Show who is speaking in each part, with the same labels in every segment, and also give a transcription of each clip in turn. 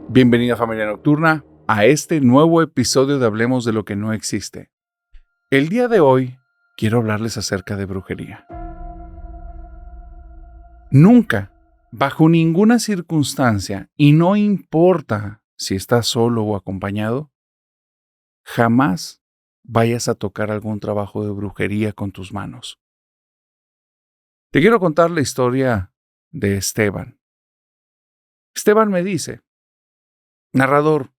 Speaker 1: Bienvenida familia nocturna a este nuevo episodio de Hablemos de lo que no existe. El día de hoy quiero hablarles acerca de brujería. Nunca, bajo ninguna circunstancia, y no importa si estás solo o acompañado, jamás vayas a tocar algún trabajo de brujería con tus manos. Te quiero contar la historia de Esteban. Esteban me dice: narrador,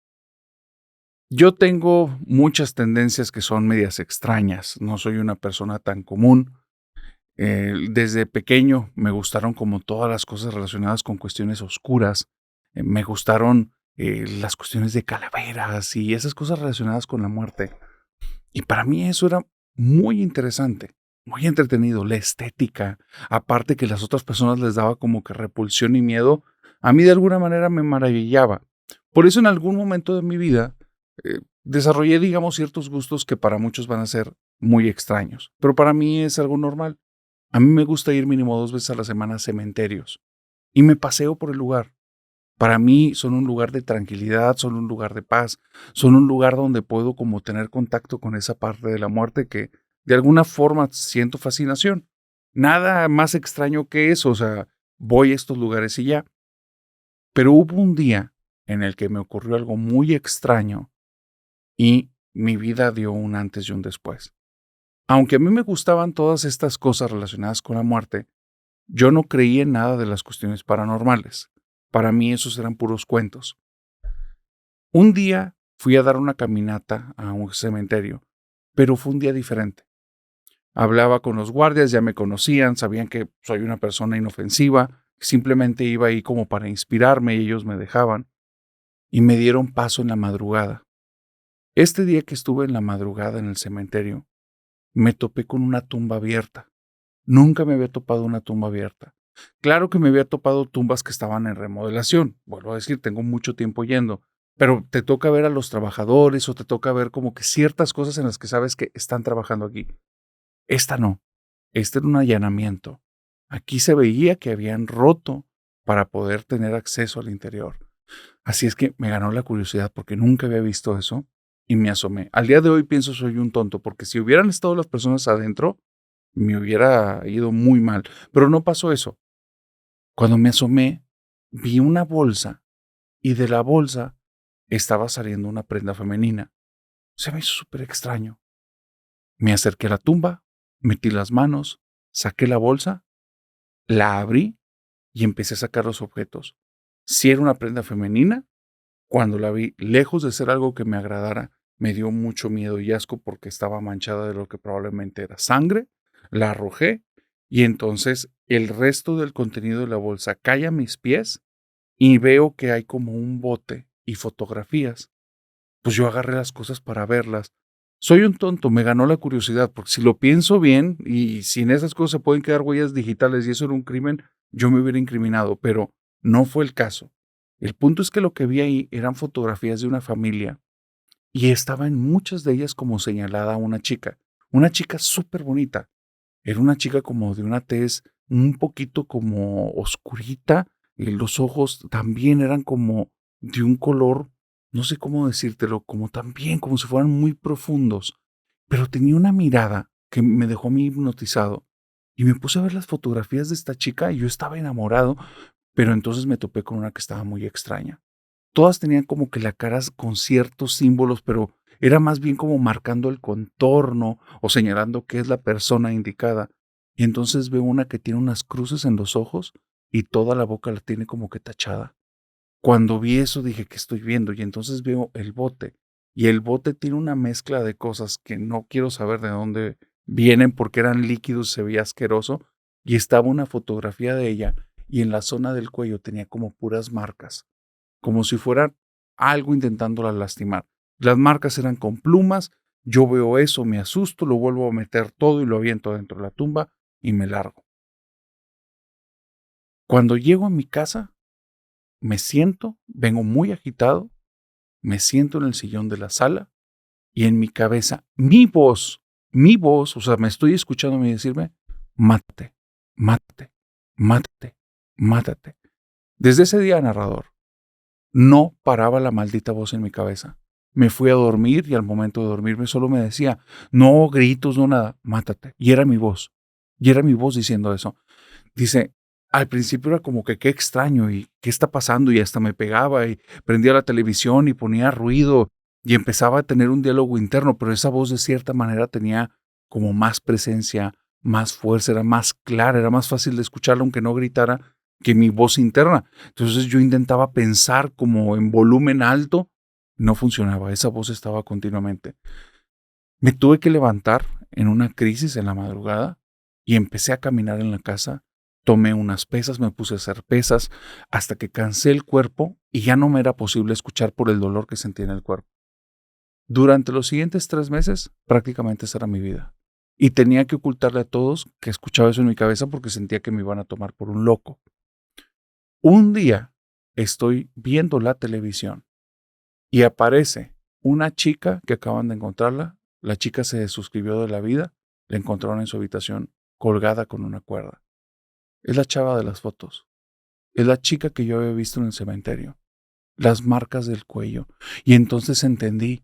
Speaker 1: yo tengo muchas tendencias que son medias extrañas. No soy una persona tan común. Desde pequeño me gustaron como todas las cosas relacionadas con cuestiones oscuras. Me gustaron las cuestiones de calaveras y esas cosas relacionadas con la muerte. Y para mí eso era muy interesante, muy entretenido. La estética, aparte que las otras personas les daba como que repulsión y miedo, a mí de alguna manera me maravillaba. Por eso en algún momento de mi vida desarrollé, digamos, ciertos gustos que para muchos van a ser muy extraños, pero para mí es algo normal. A mí me gusta ir mínimo 2 veces a la semana a cementerios y me paseo por el lugar. Para mí son un lugar de tranquilidad, son un lugar de paz, son un lugar donde puedo como tener contacto con esa parte de la muerte que de alguna forma siento fascinación. Nada más extraño que eso, o sea, voy a estos lugares y ya. Pero hubo un día en el que me ocurrió algo muy extraño y mi vida dio un antes y un después. Aunque a mí me gustaban todas estas cosas relacionadas con la muerte, yo no creía en nada de las cuestiones paranormales. Para mí esos eran puros cuentos. Un día fui a dar una caminata a un cementerio, pero fue un día diferente. Hablaba con los guardias, ya me conocían, sabían que soy una persona inofensiva, simplemente iba ahí como para inspirarme y ellos me dejaban y me dieron paso en la madrugada. Este día que estuve en la madrugada en el cementerio, me topé con una tumba abierta. Nunca me había topado una tumba abierta. Claro que me había topado tumbas que estaban en remodelación. Vuelvo a decir, tengo mucho tiempo yendo, pero te toca ver a los trabajadores o te toca ver como que ciertas cosas en las que sabes que están trabajando aquí. Esta no. Este era un allanamiento. Aquí se veía que habían roto para poder tener acceso al interior. Así es que me ganó la curiosidad porque nunca había visto eso y me asomé. Al día de hoy pienso soy un tonto porque si hubieran estado las personas adentro, me hubiera ido muy mal. Pero no pasó eso. Cuando me asomé, vi una bolsa y de la bolsa estaba saliendo una prenda femenina. Se me hizo súper extraño. Me acerqué a la tumba, metí las manos, saqué la bolsa, la abrí y empecé a sacar los objetos. Si era una prenda femenina, cuando la vi, lejos de ser algo que me agradara, me dio mucho miedo y asco porque estaba manchada de lo que probablemente era sangre. La arrojé y entonces el resto del contenido de la bolsa cae a mis pies y veo que hay como un bote y fotografías. Pues yo agarré las cosas para verlas. Soy un tonto, me ganó la curiosidad, porque si lo pienso bien y si en esas cosas se pueden quedar huellas digitales y eso era un crimen, yo me hubiera incriminado, pero no fue el caso. El punto es que lo que vi ahí eran fotografías de una familia y estaba en muchas de ellas como señalada una chica súper bonita. Era una chica como de una tez un poquito como oscurita y los ojos también eran como de un color, no sé cómo decírtelo, como también como si fueran muy profundos, pero tenía una mirada que me dejó a mí hipnotizado y me puse a ver las fotografías de esta chica y yo estaba enamorado, pero entonces me topé con una que estaba muy extraña. Todas tenían como que la cara con ciertos símbolos, pero era más bien como marcando el contorno o señalando que es la persona indicada. Y entonces veo una que tiene unas cruces en los ojos y toda la boca la tiene como que tachada. Cuando vi eso dije, ¿qué estoy viendo? Y entonces veo el bote. Y el bote tiene una mezcla de cosas que no quiero saber de dónde vienen porque eran líquidos, se veía asqueroso. Y estaba una fotografía de ella y en la zona del cuello tenía como puras marcas como si fuera algo intentándola lastimar. Las marcas eran con plumas, yo veo eso, me asusto, lo vuelvo a meter todo y lo aviento dentro de la tumba y me largo. Cuando llego a mi casa, me siento, vengo muy agitado, me siento en el sillón de la sala y en mi cabeza, mi voz, o sea, me estoy escuchando a mí decirme, mátate, mátate, mátate, mátate. Desde ese día, narrador, No paraba la maldita voz en mi cabeza. Me fui a dormir y al momento de dormirme solo me decía, no gritos, no nada, mátate. Y era mi voz. Y era mi voz diciendo eso. Dice, al principio era como que qué extraño y qué está pasando y hasta me pegaba y prendía la televisión y ponía ruido y empezaba a tener un diálogo interno, pero esa voz de cierta manera tenía como más presencia, más fuerza, era más clara, era más fácil de escucharla aunque no gritara que mi voz interna. Entonces yo intentaba pensar como en volumen alto, no funcionaba, esa voz estaba continuamente. Me tuve que levantar en una crisis en la madrugada y empecé a caminar en la casa. Tomé unas pesas, me puse a hacer pesas hasta que cansé el cuerpo y ya no me era posible escuchar por el dolor que sentía en el cuerpo. Durante los siguientes 3 meses, prácticamente esa era mi vida. Y tenía que ocultarle a todos que escuchaba eso en mi cabeza porque sentía que me iban a tomar por un loco. Un día estoy viendo la televisión y aparece una chica que acaban de encontrarla. La chica se suscribió de la vida, la encontraron en su habitación colgada con una cuerda. Es la chava de las fotos. Es la chica que yo había visto en el cementerio. Las marcas del cuello. Y entonces entendí,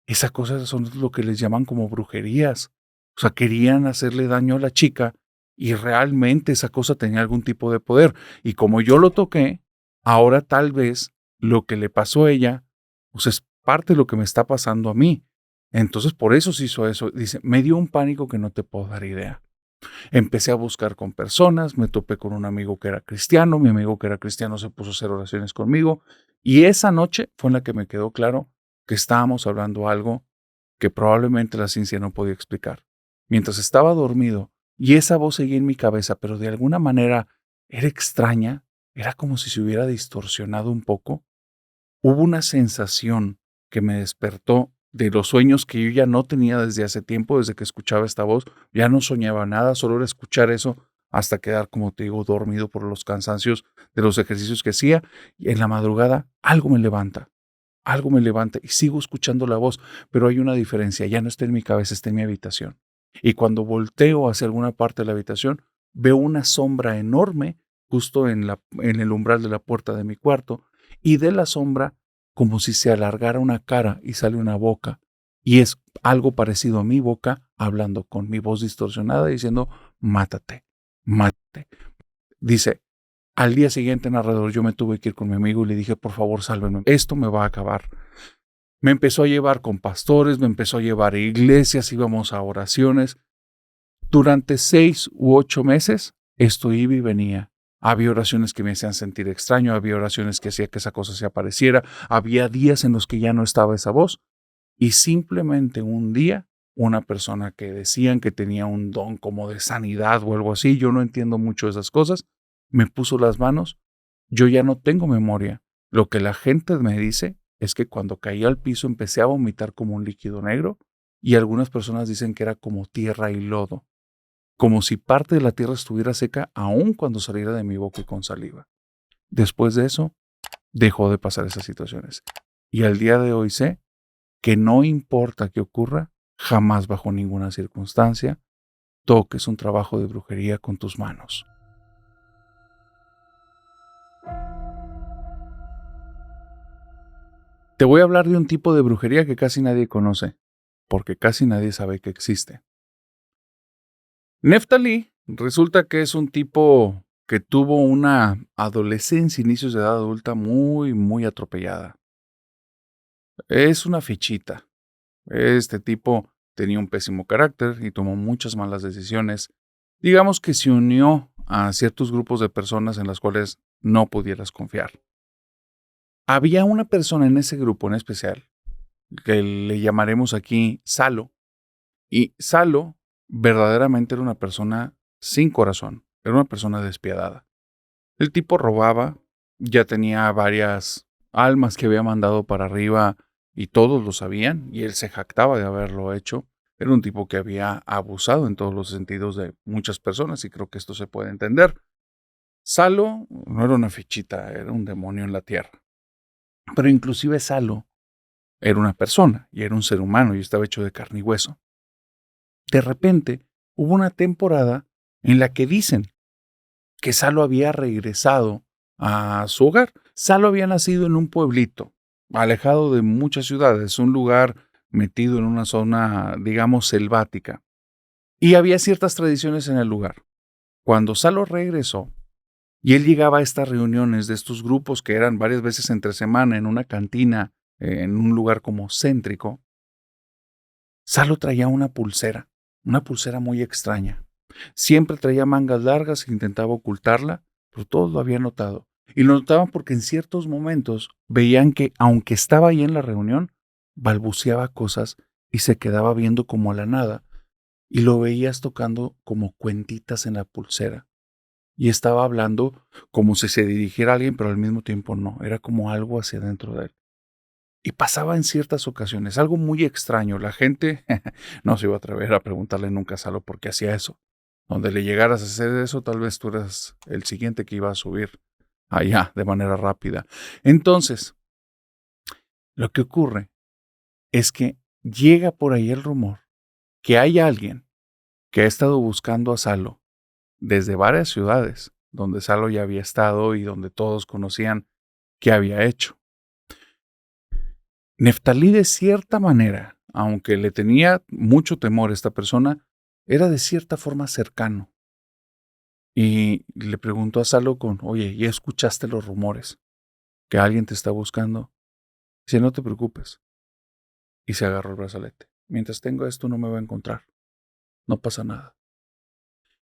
Speaker 1: esas cosas son lo que les llaman como brujerías. O sea, querían hacerle daño a la chica y realmente esa cosa tenía algún tipo de poder. Y como yo lo toqué, ahora tal vez lo que le pasó a ella, pues es parte de lo que me está pasando a mí. Entonces por eso se hizo eso. Dice, me dio un pánico que no te puedo dar idea. Empecé a buscar con personas, me topé con un amigo que era cristiano, mi amigo que era cristiano se puso a hacer oraciones conmigo y esa noche fue en la que me quedó claro que estábamos hablando algo que probablemente la ciencia no podía explicar. Mientras estaba dormido y esa voz seguía en mi cabeza, pero de alguna manera era extraña, era como si se hubiera distorsionado un poco, hubo una sensación que me despertó de los sueños que yo ya no tenía desde hace tiempo, desde que escuchaba esta voz. Ya no soñaba nada, solo era escuchar eso hasta quedar, como te digo, dormido por los cansancios de los ejercicios que hacía. Y en la madrugada algo me levanta y sigo escuchando la voz, pero hay una diferencia, ya no está en mi cabeza, está en mi habitación. Y cuando volteo hacia alguna parte de la habitación, veo una sombra enorme justo en el umbral de la puerta de mi cuarto y de la sombra como si se alargara una cara y sale una boca. Y es algo parecido a mi boca hablando con mi voz distorsionada diciendo, mátate, mátate. Dice, al día siguiente, narrador, yo me tuve que ir con mi amigo y le dije, por favor, sálvenme, esto me va a acabar. Me empezó a llevar con pastores, me empezó a llevar a iglesias, íbamos a oraciones. Durante 6 u 8 meses, esto iba y venía. Había oraciones que me hacían sentir extraño, había oraciones que hacía que esa cosa se apareciera, había días en los que ya no estaba esa voz. Y simplemente un día, una persona que decían que tenía un don como de sanidad o algo así, yo no entiendo mucho de esas cosas, me puso las manos. Yo ya no tengo memoria. Lo que la gente me dice es que cuando caí al piso empecé a vomitar como un líquido negro y algunas personas dicen que era como tierra y lodo, como si parte de la tierra estuviera seca aun cuando saliera de mi boca y con saliva. Después de eso, dejó de pasar esas situaciones. Y al día de hoy sé que no importa qué ocurra, jamás bajo ninguna circunstancia toques un trabajo de brujería con tus manos. Te voy a hablar de un tipo de brujería que casi nadie conoce, porque casi nadie sabe que existe. Neftali resulta que es un tipo que tuvo una adolescencia, inicios de edad adulta muy atropellada. Es una fichita. Este tipo tenía un pésimo carácter y tomó muchas malas decisiones. Digamos que se unió a ciertos grupos de personas en las cuales no pudieras confiar. Había una persona en ese grupo en especial, que le llamaremos aquí Salo, y Salo verdaderamente era una persona sin corazón, era una persona despiadada. El tipo robaba, ya tenía varias almas que había mandado para arriba y todos lo sabían y él se jactaba de haberlo hecho. Era un tipo que había abusado en todos los sentidos de muchas personas y creo que esto se puede entender. Salo no era una fichita, era un demonio en la tierra. Pero inclusive Salo era una persona y era un ser humano y estaba hecho de carne y hueso. De repente hubo una temporada en la que dicen que Salo había regresado a su hogar. Salo había nacido en un pueblito, alejado de muchas ciudades, un lugar metido en una zona, digamos, selvática. Y había ciertas tradiciones en el lugar. Cuando Salo regresó, y él llegaba a estas reuniones de estos grupos que eran varias veces entre semana en una cantina, en un lugar como céntrico, Salo traía una pulsera muy extraña. Siempre traía mangas largas e intentaba ocultarla, pero todos lo habían notado. Y lo notaban porque en ciertos momentos veían que, aunque estaba ahí en la reunión, balbuceaba cosas y se quedaba viendo como a la nada, y lo veías tocando como cuentitas en la pulsera. Y estaba hablando como si se dirigiera a alguien, pero al mismo tiempo no, era como algo hacia dentro de él. Y pasaba en ciertas ocasiones, algo muy extraño. La gente no se iba a atrever a preguntarle nunca a Salo por qué hacía eso. Donde le llegaras a hacer eso, tal vez tú eras el siguiente que iba a subir allá de manera rápida. Entonces, lo que ocurre es que llega por ahí el rumor que hay alguien que ha estado buscando a Salo desde varias ciudades, donde Salo ya había estado y donde todos conocían qué había hecho. Neftalí, de cierta manera, aunque le tenía mucho temor a esta persona, era de cierta forma cercano. Y le preguntó a Salo oye, ¿ya escuchaste los rumores? Que alguien te está buscando. Dice, no te preocupes. Y se agarró el brazalete. Mientras tenga esto no me va a encontrar. No pasa nada.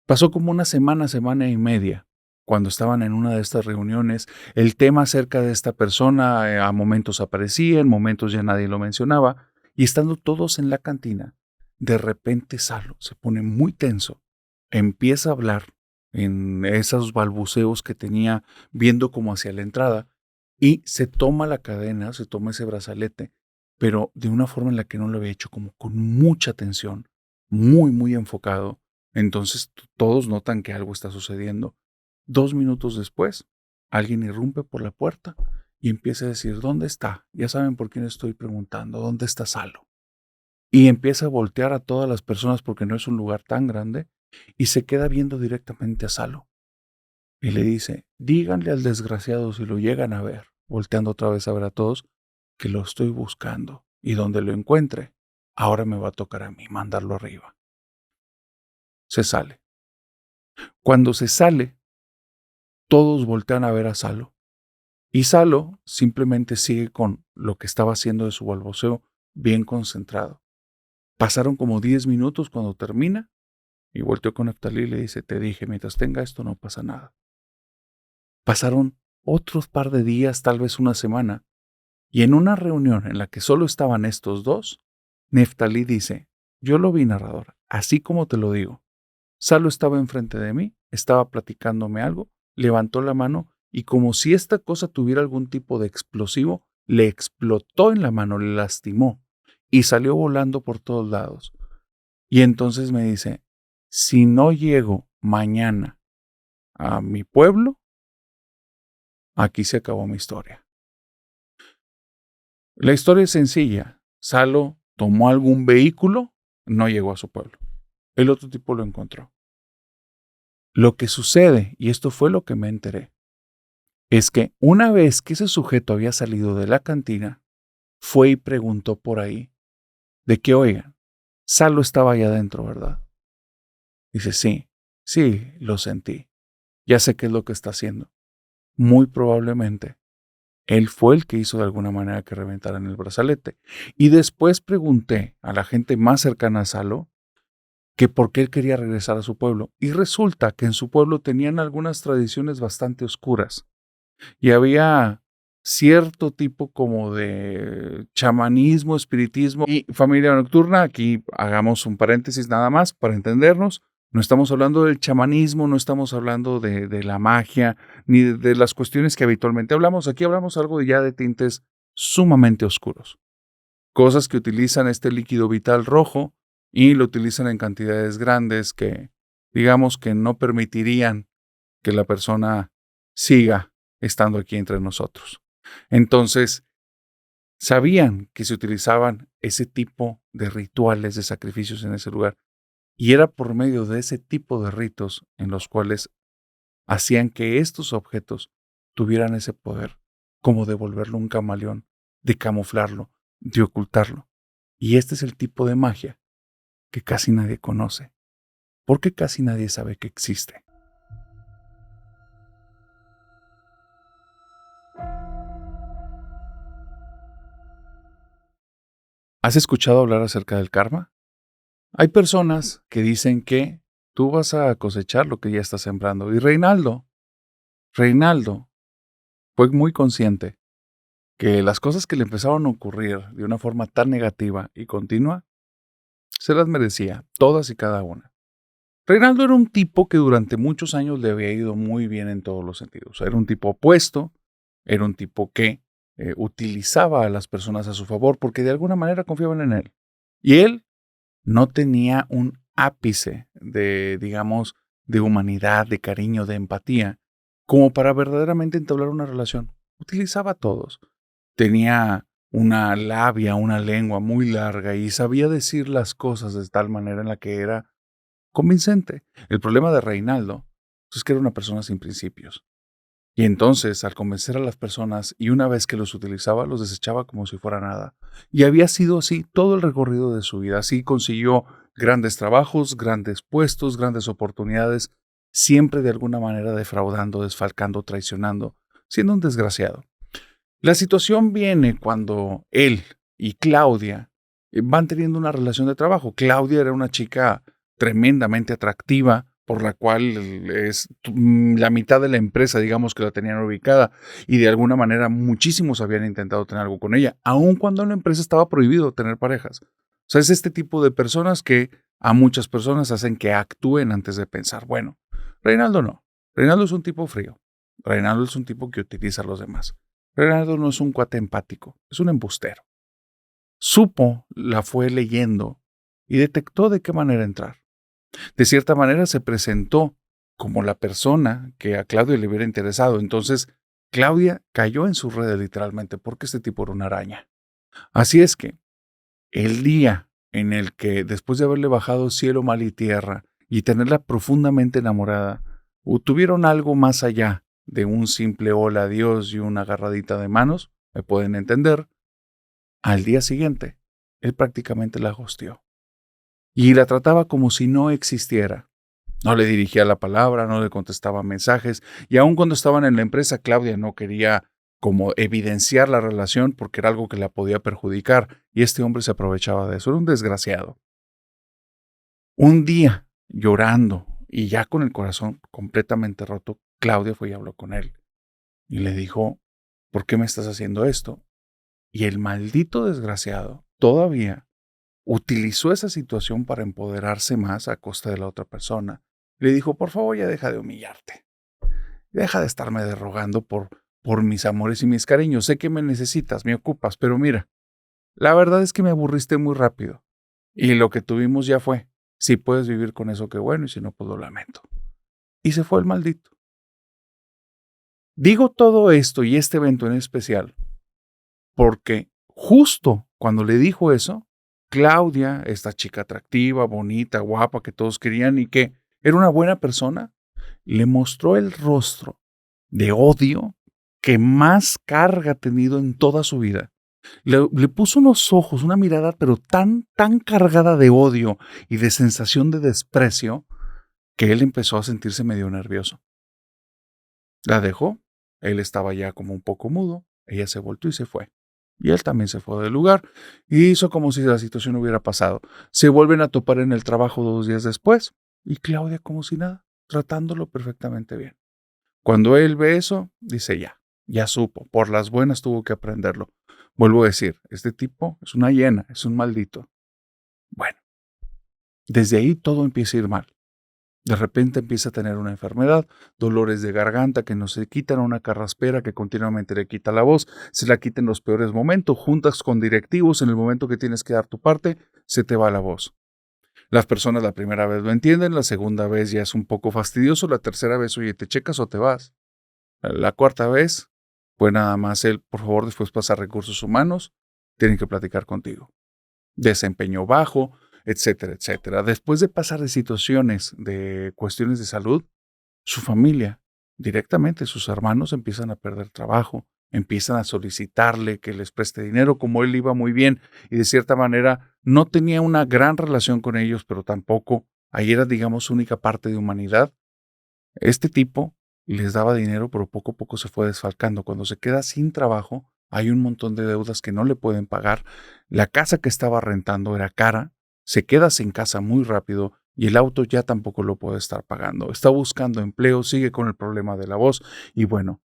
Speaker 1: Pasó como una semana y media. Cuando estaban en una de estas reuniones, el tema acerca de esta persona a momentos aparecía, en momentos ya nadie lo mencionaba, y estando todos en la cantina, de repente Salo se pone muy tenso, empieza a hablar en esos balbuceos que tenía viendo como hacia la entrada, y se toma la cadena, se toma ese brazalete, pero de una forma en la que no lo había hecho, como con mucha tensión, muy enfocado. Entonces todos notan que algo está sucediendo. 2 minutos después, alguien irrumpe por la puerta y empieza a decir, ¿dónde está? Ya saben por quién estoy preguntando, ¿dónde está Salo? Y empieza a voltear a todas las personas porque no es un lugar tan grande y se queda viendo directamente a Salo. Y le dice, díganle al desgraciado si lo llegan a ver, volteando otra vez a ver a todos, que lo estoy buscando y donde lo encuentre, ahora me va a tocar a mí mandarlo arriba. Se sale. Cuando se sale, todos voltean a ver a Salo. Y Salo simplemente sigue con lo que estaba haciendo de su balbuceo bien concentrado. Pasaron como 10 minutos cuando termina y volteó con Neftalí y le dice, te dije, mientras tenga esto no pasa nada. Pasaron otros par de días, tal vez una semana, y en una reunión en la que solo estaban estos dos, Neftalí dice, yo lo vi, narrador, así como te lo digo. Salo estaba enfrente de mí, estaba platicándome algo, levantó la mano y como si esta cosa tuviera algún tipo de explosivo, le explotó en la mano, le lastimó y salió volando por todos lados. Y entonces me dice, si no llego mañana a mi pueblo, aquí se acabó mi historia. La historia es sencilla. Salo tomó algún vehículo, no llegó a su pueblo. El otro tipo lo encontró. Lo que sucede, y esto fue lo que me enteré, es que una vez que ese sujeto había salido de la cantina, fue y preguntó por ahí de que, oigan, Salo estaba allá adentro, ¿verdad? Dice, sí, lo sentí. Ya sé qué es lo que está haciendo. Muy probablemente, él fue el que hizo de alguna manera que reventaran el brazalete. Y después pregunté a la gente más cercana a Salo que por qué él quería regresar a su pueblo. Y resulta que en su pueblo tenían algunas tradiciones bastante oscuras. Y había cierto tipo como de chamanismo, espiritismo y familia nocturna. Aquí hagamos un paréntesis nada más para entendernos. No estamos hablando del chamanismo, no estamos hablando de la magia, ni de las cuestiones que habitualmente hablamos. Aquí hablamos algo ya de tintes sumamente oscuros. Cosas que utilizan este líquido vital rojo y lo utilizan en cantidades grandes que, digamos, que no permitirían que la persona siga estando aquí entre nosotros. Entonces, sabían que se utilizaban ese tipo de rituales, de sacrificios en ese lugar, y era por medio de ese tipo de ritos en los cuales hacían que estos objetos tuvieran ese poder como de volverlo un camaleón, de camuflarlo, de ocultarlo. Y este es el tipo de magia que casi nadie conoce, porque casi nadie sabe que existe. ¿Has escuchado hablar acerca del karma? Hay personas que dicen que tú vas a cosechar lo que ya estás sembrando. Y Reinaldo fue muy consciente que las cosas que le empezaron a ocurrir de una forma tan negativa y continua, se las merecía, todas y cada una. Reinaldo era un tipo que durante muchos años le había ido muy bien en todos los sentidos. Era un tipo opuesto, era un tipo que utilizaba a las personas a su favor porque de alguna manera confiaban en él. Y él no tenía un ápice de, digamos, de humanidad, de cariño, de empatía, como para verdaderamente entablar una relación. Utilizaba a todos. Tenía una labia, una lengua muy larga y sabía decir las cosas de tal manera en la que era convincente. El problema de Reinaldo es que era una persona sin principios. Y entonces, al convencer a las personas y una vez que los utilizaba, los desechaba como si fuera nada. Y había sido así todo el recorrido de su vida. Así consiguió grandes trabajos, grandes puestos, grandes oportunidades, siempre de alguna manera defraudando, desfalcando, traicionando, siendo un desgraciado. La situación viene cuando él y Claudia van teniendo una relación de trabajo. Claudia era una chica tremendamente atractiva, por la cual es la mitad de la empresa, digamos, que la tenían ubicada, y de alguna manera muchísimos habían intentado tener algo con ella, aun cuando en la empresa estaba prohibido tener parejas. O sea, es este tipo de personas que a muchas personas hacen que actúen antes de pensar. Bueno, Reinaldo no. Reinaldo es un tipo frío. Reinaldo es un tipo que utiliza a los demás. Reinaldo no es un cuate empático, es un embustero. Supo, la fue leyendo y detectó de qué manera entrar. De cierta manera se presentó como la persona que a Claudia le hubiera interesado. Entonces, Claudia cayó en su red literalmente porque este tipo era una araña. Así es que el día en el que, después de haberle bajado cielo, mal y tierra y tenerla profundamente enamorada, tuvieron algo más allá de un simple hola, adiós y una agarradita de manos, me pueden entender, al día siguiente, él prácticamente la hostió y la trataba como si no existiera. No le dirigía la palabra, no le contestaba mensajes, y aun cuando estaban en la empresa, Claudia no quería como evidenciar la relación porque era algo que la podía perjudicar, y este hombre se aprovechaba de eso. Era un desgraciado. Un día, llorando y ya con el corazón completamente roto, Claudia fue y habló con él y le dijo, ¿por qué me estás haciendo esto? Y el maldito desgraciado todavía utilizó esa situación para empoderarse más a costa de la otra persona. Le dijo, por favor, ya deja de humillarte. Deja de estarme derrogando por mis amores y mis cariños. Sé que me necesitas, me ocupas, pero mira, la verdad es que me aburriste muy rápido. Y lo que tuvimos ya fue. Si puedes vivir con eso, qué bueno, y si no, pues lo lamento. Y se fue el maldito. Digo todo esto y este evento en especial porque justo cuando le dijo eso, Claudia, esta chica atractiva, bonita, guapa, que todos querían y que era una buena persona, le mostró el rostro de odio que más carga ha tenido en toda su vida. Le puso unos ojos, una mirada, pero tan cargada de odio y de sensación de desprecio, que él empezó a sentirse medio nervioso. La dejó, él estaba ya como un poco mudo, ella se volteó y se fue. Y él también se fue del lugar y hizo como si la situación no hubiera pasado. Se vuelven a topar en el trabajo 2 días después y Claudia como si nada, tratándolo perfectamente bien. Cuando él ve eso, dice ya supo, por las buenas tuvo que aprenderlo. Vuelvo a decir, este tipo es una hiena, es un maldito. Bueno, desde ahí todo empieza a ir mal. De repente empieza a tener una enfermedad, dolores de garganta que no se quitan, una carraspera que continuamente le quita la voz, se la quita en los peores momentos, juntas con directivos, en el momento que tienes que dar tu parte, se te va la voz. Las personas la primera vez lo entienden, la segunda vez ya es un poco fastidioso, la tercera vez, oye, ¿te checas o te vas? La cuarta vez, pues nada más él, por favor, después pasa a recursos humanos, tienen que platicar contigo. Desempeño bajo, etcétera, etcétera. Después de pasar de situaciones, de cuestiones de salud, su familia, directamente sus hermanos empiezan a perder trabajo, empiezan a solicitarle que les preste dinero, como él iba muy bien y de cierta manera no tenía una gran relación con ellos, pero tampoco, ahí era, digamos, su única parte de humanidad. Este tipo les daba dinero, pero poco a poco se fue desfalcando. Cuando se queda sin trabajo, hay un montón de deudas que no le pueden pagar. La casa que estaba rentando era cara, se queda sin casa muy rápido y el auto ya tampoco lo puede estar pagando. Está buscando empleo, sigue con el problema de la voz y bueno,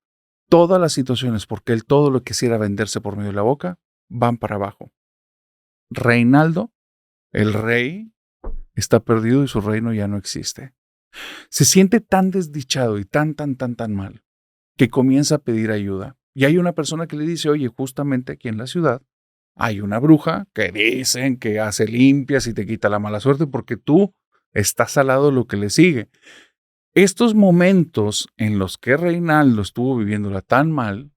Speaker 1: todas las situaciones, porque él todo lo que quisiera venderse por medio de la boca, van para abajo. Reinaldo, el rey, está perdido y su reino ya no existe. Se siente tan desdichado y tan mal que comienza a pedir ayuda. Y hay una persona que le dice, oye, justamente aquí en la ciudad hay una bruja que dicen que hace limpias y te quita la mala suerte porque tú estás al lado de lo que le sigue. Estos momentos en los que Reinaldo estuvo viviéndola tan mal,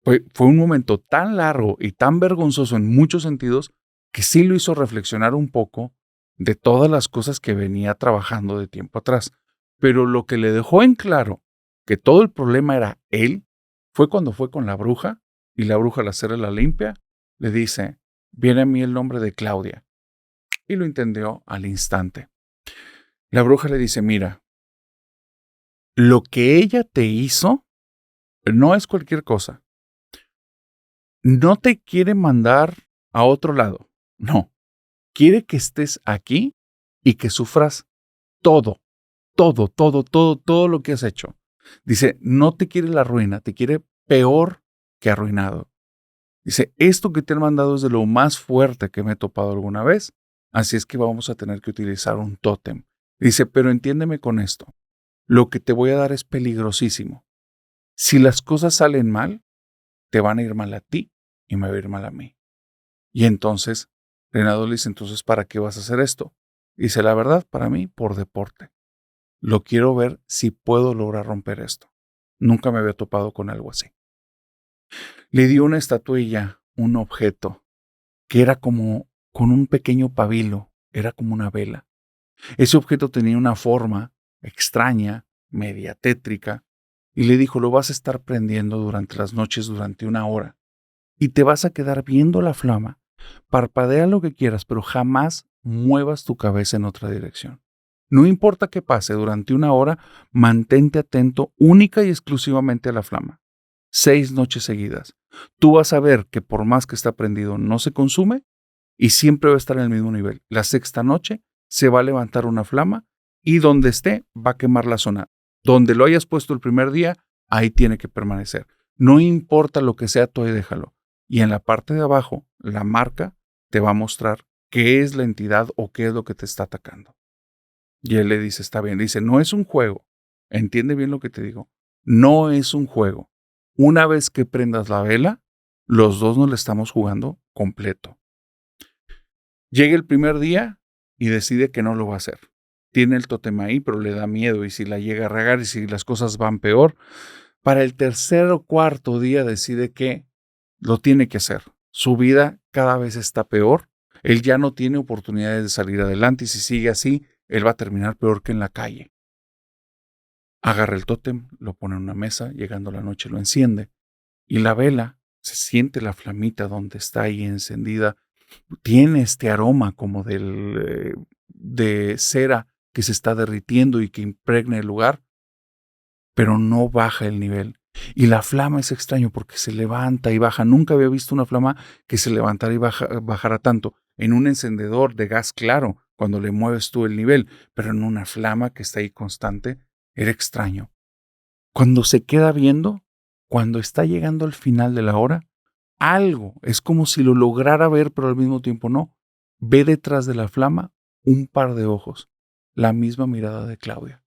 Speaker 1: fue un momento tan largo y tan vergonzoso en muchos sentidos que sí lo hizo reflexionar un poco de todas las cosas que venía trabajando de tiempo atrás. Pero lo que le dejó en claro que todo el problema era él fue cuando fue con la bruja y la bruja al hacerle la limpia le dice, viene a mí el nombre de Claudia. Y lo entendió al instante. La bruja le dice, mira, lo que ella te hizo no es cualquier cosa. No te quiere mandar a otro lado. No. Quiere que estés aquí y que sufras todo, todo lo que has hecho. Dice, no te quiere la ruina, te quiere peor que arruinado. Dice, esto que te han mandado es de lo más fuerte que me he topado alguna vez, así es que vamos a tener que utilizar un tótem. Dice, pero entiéndeme con esto, lo que te voy a dar es peligrosísimo. Si las cosas salen mal, te van a ir mal a ti y me va a ir mal a mí. Y entonces, Reinaldo le dice, entonces, ¿para qué vas a hacer esto? Dice, la verdad, para mí, por deporte. Lo quiero ver si puedo lograr romper esto. Nunca me había topado con algo así. Le dio una estatuilla, un objeto, que era como con un pequeño pabilo, era como una vela. Ese objeto tenía una forma extraña, media tétrica, y le dijo, lo vas a estar prendiendo durante las noches durante 1 hora, y te vas a quedar viendo la flama, parpadea lo que quieras, pero jamás muevas tu cabeza en otra dirección. No importa qué pase, durante 1 hora, mantente atento única y exclusivamente a la flama. 6 noches seguidas. Tú vas a ver que por más que está prendido no se consume y siempre va a estar en el mismo nivel. La 6ª noche se va a levantar una flama y donde esté va a quemar la zona. Donde lo hayas puesto el primer día, ahí tiene que permanecer. No importa lo que sea, tú ahí déjalo. Y en la parte de abajo, la marca te va a mostrar qué es la entidad o qué es lo que te está atacando. Y él le dice, está bien. Dice, no es un juego. Entiende bien lo que te digo. No es un juego. Una vez que prendas la vela, los dos nos la estamos jugando completo. Llega el primer día y decide que no lo va a hacer. Tiene el tótem ahí, pero le da miedo y si la llega a regar y si las cosas van peor, para el 3er o 4º día decide que lo tiene que hacer. Su vida cada vez está peor. Él ya no tiene oportunidades de salir adelante y si sigue así, él va a terminar peor que en la calle. Agarra el tótem, lo pone en una mesa, llegando la noche lo enciende y la vela, se siente la flamita donde está ahí encendida, tiene este aroma como de cera que se está derritiendo y que impregna el lugar, pero no baja el nivel. Y la flama es extraño porque se levanta y baja. Nunca había visto una flama que se levantara y bajara tanto. En un encendedor de gas claro, cuando le mueves tú el nivel, pero en una flama que está ahí constante, era extraño. Cuando se queda viendo, cuando está llegando al final de la hora, algo, es como si lo lograra ver, pero al mismo tiempo no. Ve detrás de la flama un par de ojos, la misma mirada de Claudia.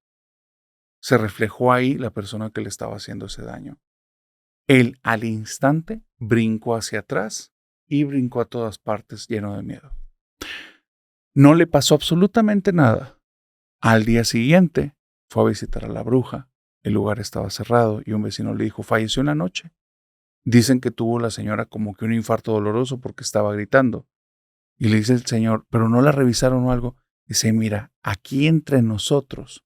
Speaker 1: Se reflejó ahí la persona que le estaba haciendo ese daño. Él al instante brincó hacia atrás y brincó a todas partes lleno de miedo. No le pasó absolutamente nada. Al día siguiente fue a visitar a la bruja. El lugar estaba cerrado y un vecino le dijo, falleció en la noche. Dicen que tuvo la señora como que un infarto doloroso porque estaba gritando. Y le dice el señor, pero no la revisaron o algo. Dice, mira, aquí entre nosotros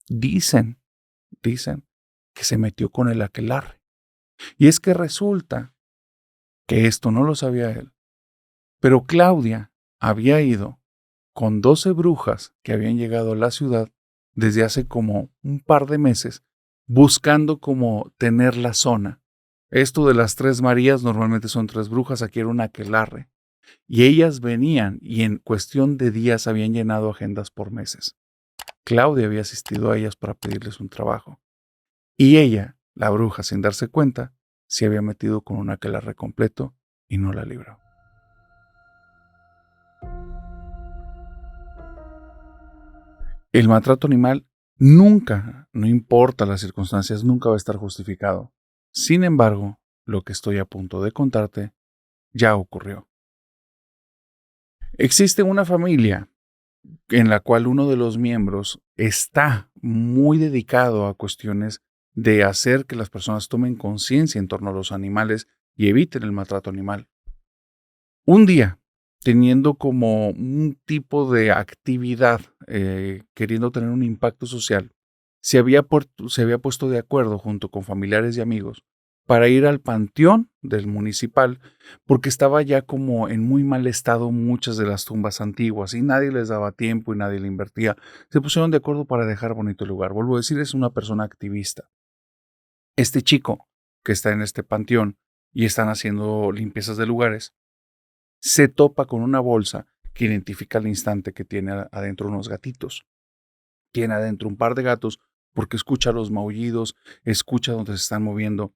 Speaker 1: dicen que se metió con el aquelarre. Y es que resulta que esto no lo sabía él, pero Claudia había ido con 12 brujas que habían llegado a la ciudad desde hace como un par de meses, buscando como tener la zona. Esto de las tres Marías normalmente son tres brujas, aquí era una aquelarre. Y ellas venían y en cuestión de días habían llenado agendas por meses. Claudia había asistido a ellas para pedirles un trabajo. Y ella, la bruja, sin darse cuenta, se había metido con un aquelarre completo y no la libró. El maltrato animal nunca, no importa las circunstancias, nunca va a estar justificado. Sin embargo, lo que estoy a punto de contarte ya ocurrió. Existe una familia en la cual uno de los miembros está muy dedicado a cuestiones de hacer que las personas tomen conciencia en torno a los animales y eviten el maltrato animal. Un día, teniendo como un tipo de actividad, queriendo tener un impacto social, se había puesto de acuerdo junto con familiares y amigos para ir al panteón del municipal porque estaba ya como en muy mal estado muchas de las tumbas antiguas y nadie les daba tiempo y nadie le invertía. Se pusieron de acuerdo para dejar bonito el lugar. Vuelvo a decir, es una persona activista. Este chico que está en este panteón y están haciendo limpiezas de lugares, se topa con una bolsa que identifica al instante que tiene adentro unos gatitos. Tiene adentro un par de gatos porque escucha los maullidos, escucha donde se están moviendo.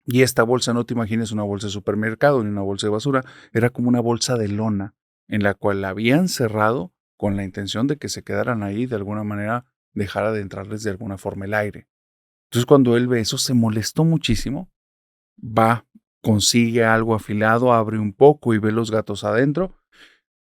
Speaker 1: Y esta bolsa, no te imagines una bolsa de supermercado ni una bolsa de basura, era como una bolsa de lona en la cual la habían cerrado con la intención de que se quedaran ahí de alguna manera, dejara de entrarles de alguna forma el aire. Entonces cuando él ve eso se molestó muchísimo, va, consigue algo afilado, abre un poco y ve los gatos adentro,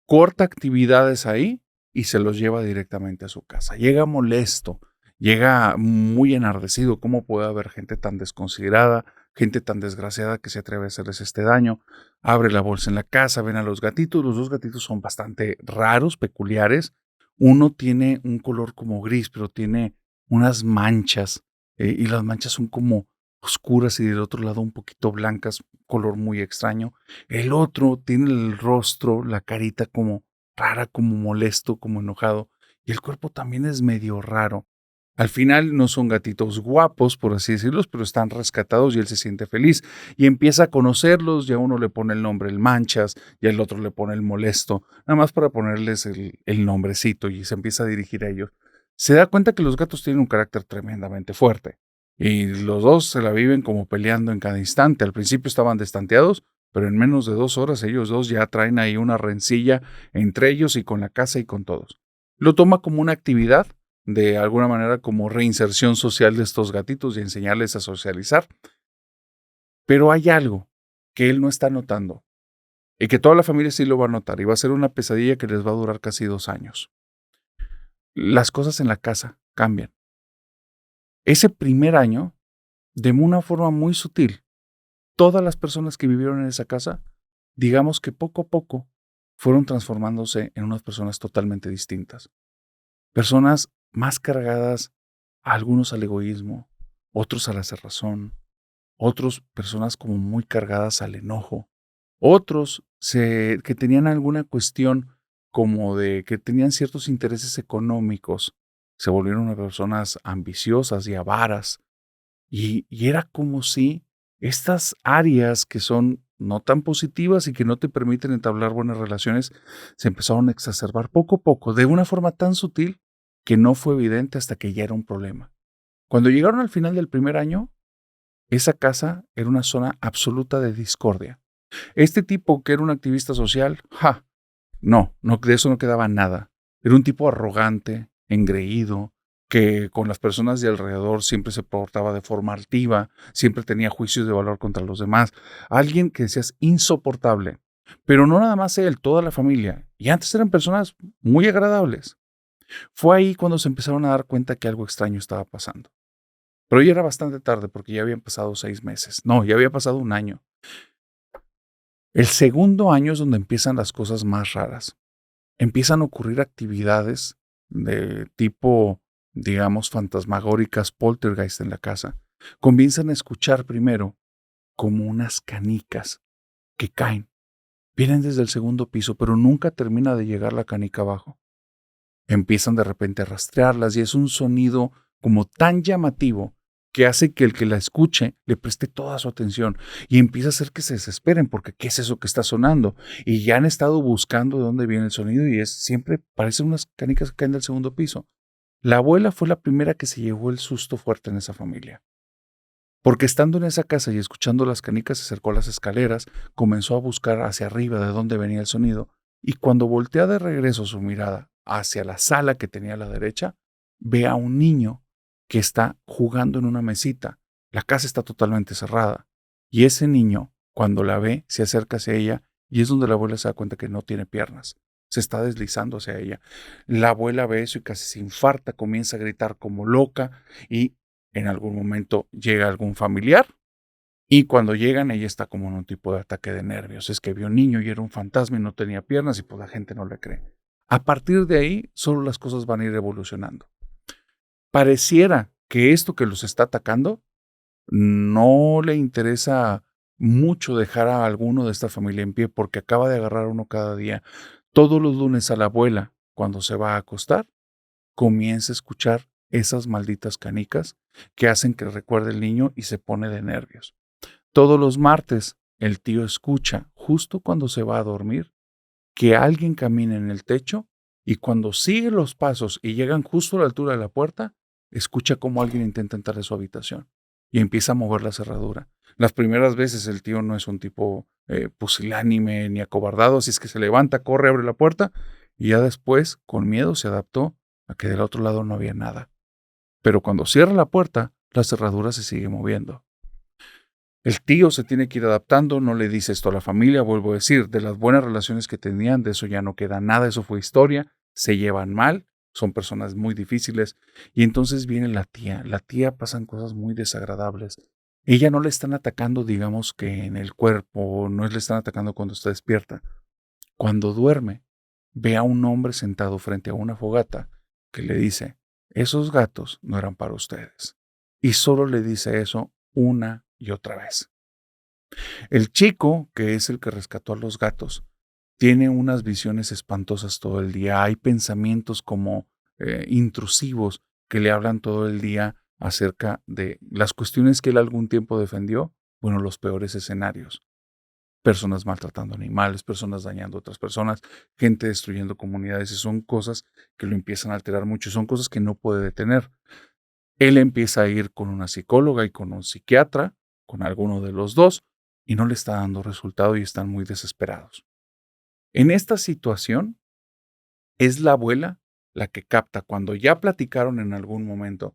Speaker 1: corta actividades ahí y se los lleva directamente a su casa. Llega molesto, llega muy enardecido. ¿Cómo puede haber gente tan desconsiderada, gente tan desgraciada que se atreve a hacerles este daño? Abre la bolsa en la casa, ven a los gatitos. Los dos gatitos son bastante raros, peculiares. Uno tiene un color como gris, pero tiene unas manchas y las manchas son como oscuras y del otro lado un poquito blancas, color muy extraño. El otro tiene el rostro, la carita como rara, como molesto, como enojado. Y el cuerpo también es medio raro. Al final no son gatitos guapos, por así decirlos, pero están rescatados y él se siente feliz. Y empieza a conocerlos, y a uno le pone el nombre el Manchas, y al otro le pone el Molesto, nada más para ponerles el nombrecito y se empieza a dirigir a ellos. Se da cuenta que los gatos tienen un carácter tremendamente fuerte. Y los dos se la viven como peleando en cada instante. Al principio estaban destanteados, pero en menos de 2 horas ellos dos ya traen ahí una rencilla entre ellos y con la casa y con todos. Lo toma como una actividad, de alguna manera como reinserción social de estos gatitos y enseñarles a socializar. Pero hay algo que él no está notando y que toda la familia sí lo va a notar y va a ser una pesadilla que les va a durar casi 2 años. Las cosas en la casa cambian. Ese primer año, de una forma muy sutil, todas las personas que vivieron en esa casa, digamos que poco a poco, fueron transformándose en unas personas totalmente distintas. Personas más cargadas, algunos al egoísmo, otros a la cerrazón, otros personas como muy cargadas al enojo, otros que tenían alguna cuestión como de que tenían ciertos intereses económicos, se volvieron personas ambiciosas y avaras, y era como si estas áreas que son no tan positivas y que no te permiten entablar buenas relaciones, se empezaron a exacerbar poco a poco, de una forma tan sutil que no fue evidente hasta que ya era un problema. Cuando llegaron al final del primer año, esa casa era una zona absoluta de discordia. Este tipo que era un activista social, no, de eso no quedaba nada. Era un tipo arrogante, engreído, que con las personas de alrededor siempre se portaba de forma altiva, siempre tenía juicios de valor contra los demás. Alguien que decías insoportable. Pero no nada más él, toda la familia. Y antes eran personas muy agradables. Fue ahí cuando se empezaron a dar cuenta que algo extraño estaba pasando. Pero ya era bastante tarde porque ya habían pasado 6 meses. No, ya había pasado un año. El segundo año es donde empiezan las cosas más raras. Empiezan a ocurrir actividades de tipo, digamos, fantasmagóricas, poltergeist en la casa. Comienzan a escuchar primero como unas canicas que caen. Vienen desde el segundo piso, pero nunca termina de llegar la canica abajo. Empiezan de repente a rastrearlas y es un sonido como tan llamativo que hace que el que la escuche le preste toda su atención y empieza a hacer que se desesperen porque ¿qué es eso que está sonando? Y ya han estado buscando de dónde viene el sonido y es siempre parecen unas canicas que caen del segundo piso. La abuela fue la primera que se llevó el susto fuerte en esa familia. Porque estando en esa casa y escuchando las canicas, se acercó a las escaleras, comenzó a buscar hacia arriba de dónde venía el sonido, y cuando voltea de regreso su mirada hacia la sala que tenía a la derecha, ve a un niño que está jugando en una mesita. La casa está totalmente cerrada, y ese niño, cuando la ve, se acerca hacia ella, y es donde la abuela se da cuenta que no tiene piernas. Se está deslizando hacia ella. La abuela ve eso y casi se infarta, comienza a gritar como loca, y en algún momento llega algún familiar y cuando llegan ella está como en un tipo de ataque de nervios. Es que vio un niño y era un fantasma y no tenía piernas y pues la gente no le cree. A partir de ahí solo las cosas van a ir evolucionando. Pareciera que esto que los está atacando no le interesa mucho dejar a alguno de esta familia en pie porque acaba de agarrar uno cada día. Todos los lunes a la abuela, cuando se va a acostar, comienza a escuchar esas malditas canicas que hacen que recuerde el niño y se pone de nervios. Todos los martes el tío escucha, justo cuando se va a dormir, que alguien camina en el techo y cuando sigue los pasos y llegan justo a la altura de la puerta, escucha cómo alguien intenta entrar en su habitación y empieza a mover la cerradura. Las primeras veces el tío no es un tipo pusilánime ni acobardado, así es que se levanta, corre, abre la puerta y ya después, con miedo, se adaptó a que del otro lado no había nada. Pero cuando cierra la puerta, la cerradura se sigue moviendo. El tío se tiene que ir adaptando, no le dice esto a la familia, vuelvo a decir, de las buenas relaciones que tenían, de eso ya no queda nada, eso fue historia, se llevan mal, son personas muy difíciles, y entonces viene la tía pasan cosas muy desagradables. Ella no le están atacando, digamos que en el cuerpo, no le están atacando cuando está despierta. Cuando duerme, ve a un hombre sentado frente a una fogata que le dice, esos gatos no eran para ustedes. Y solo le dice eso una y otra vez. El chico, que es el que rescató a los gatos, tiene unas visiones espantosas todo el día. Hay pensamientos como intrusivos que le hablan todo el día acerca de las cuestiones que él algún tiempo defendió, bueno, los peores escenarios. Personas maltratando animales, personas dañando a otras personas, gente destruyendo comunidades, y son cosas que lo empiezan a alterar mucho, son cosas que no puede detener. Él empieza a ir con una psicóloga y con un psiquiatra, con alguno de los dos, y no le está dando resultado y están muy desesperados. En esta situación, es la abuela la que capta cuando ya platicaron en algún momento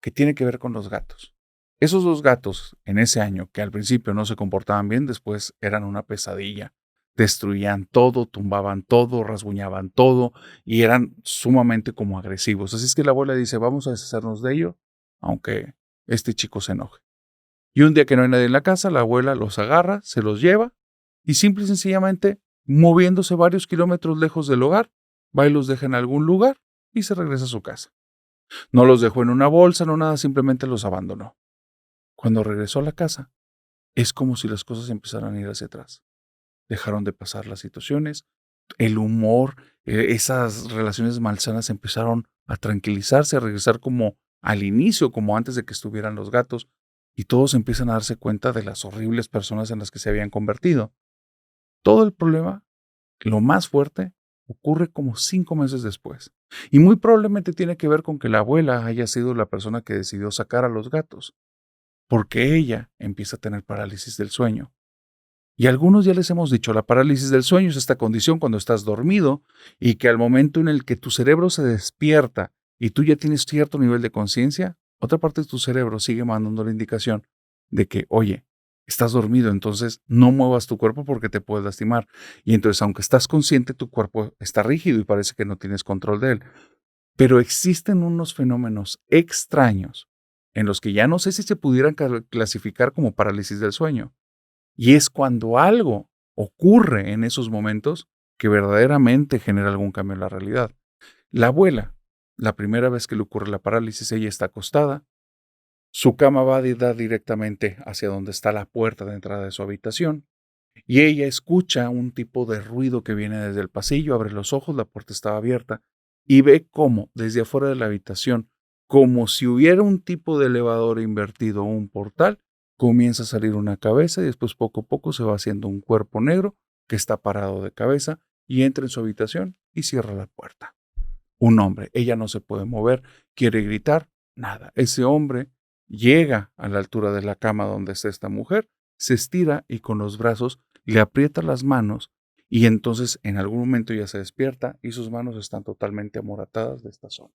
Speaker 1: que tiene que ver con los gatos. Esos dos gatos en ese año que al principio no se comportaban bien, después eran una pesadilla. Destruían todo, tumbaban todo, rasguñaban todo y eran sumamente como agresivos. Así es que la abuela dice, vamos a deshacernos de ello, aunque este chico se enoje. Y un día que no hay nadie en la casa, la abuela los agarra, se los lleva y simple y sencillamente, moviéndose varios kilómetros lejos del hogar, va y los deja en algún lugar y se regresa a su casa. No los dejó en una bolsa, no nada, simplemente los abandonó. Cuando regresó a la casa, es como si las cosas empezaran a ir hacia atrás. Dejaron de pasar las situaciones, el humor, esas relaciones malsanas empezaron a tranquilizarse, a regresar como al inicio, como antes de que estuvieran los gatos, y todos empiezan a darse cuenta de las horribles personas en las que se habían convertido. Todo el problema, lo más fuerte, ocurre como 5 meses después. Y muy probablemente tiene que ver con que la abuela haya sido la persona que decidió sacar a los gatos, porque ella empieza a tener parálisis del sueño. Y a algunos ya les hemos dicho, la parálisis del sueño es esta condición cuando estás dormido y que al momento en el que tu cerebro se despierta y tú ya tienes cierto nivel de conciencia, otra parte de tu cerebro sigue mandando la indicación de que, oye, estás dormido, entonces no muevas tu cuerpo porque te puedes lastimar. Y entonces, aunque estás consciente, tu cuerpo está rígido y parece que no tienes control de él. Pero existen unos fenómenos extraños en los que ya no sé si se pudieran clasificar como parálisis del sueño. Y es cuando algo ocurre en esos momentos que verdaderamente genera algún cambio en la realidad. La abuela, la primera vez que le ocurre la parálisis, ella está acostada, Su cama va a dar directamente hacia donde está la puerta de entrada de su habitación y ella escucha un tipo de ruido que viene desde el pasillo, abre los ojos, la puerta estaba abierta y ve cómo desde afuera de la habitación, como si hubiera un tipo de elevador invertido o un portal, comienza a salir una cabeza y después poco a poco se va haciendo un cuerpo negro que está parado de cabeza y entra en su habitación y cierra la puerta. Un hombre, ella no se puede mover, quiere gritar, nada. Ese hombre llega a la altura de la cama donde está esta mujer, se estira y con los brazos le aprieta las manos y entonces en algún momento ella se despierta y sus manos están totalmente amoratadas de esta zona.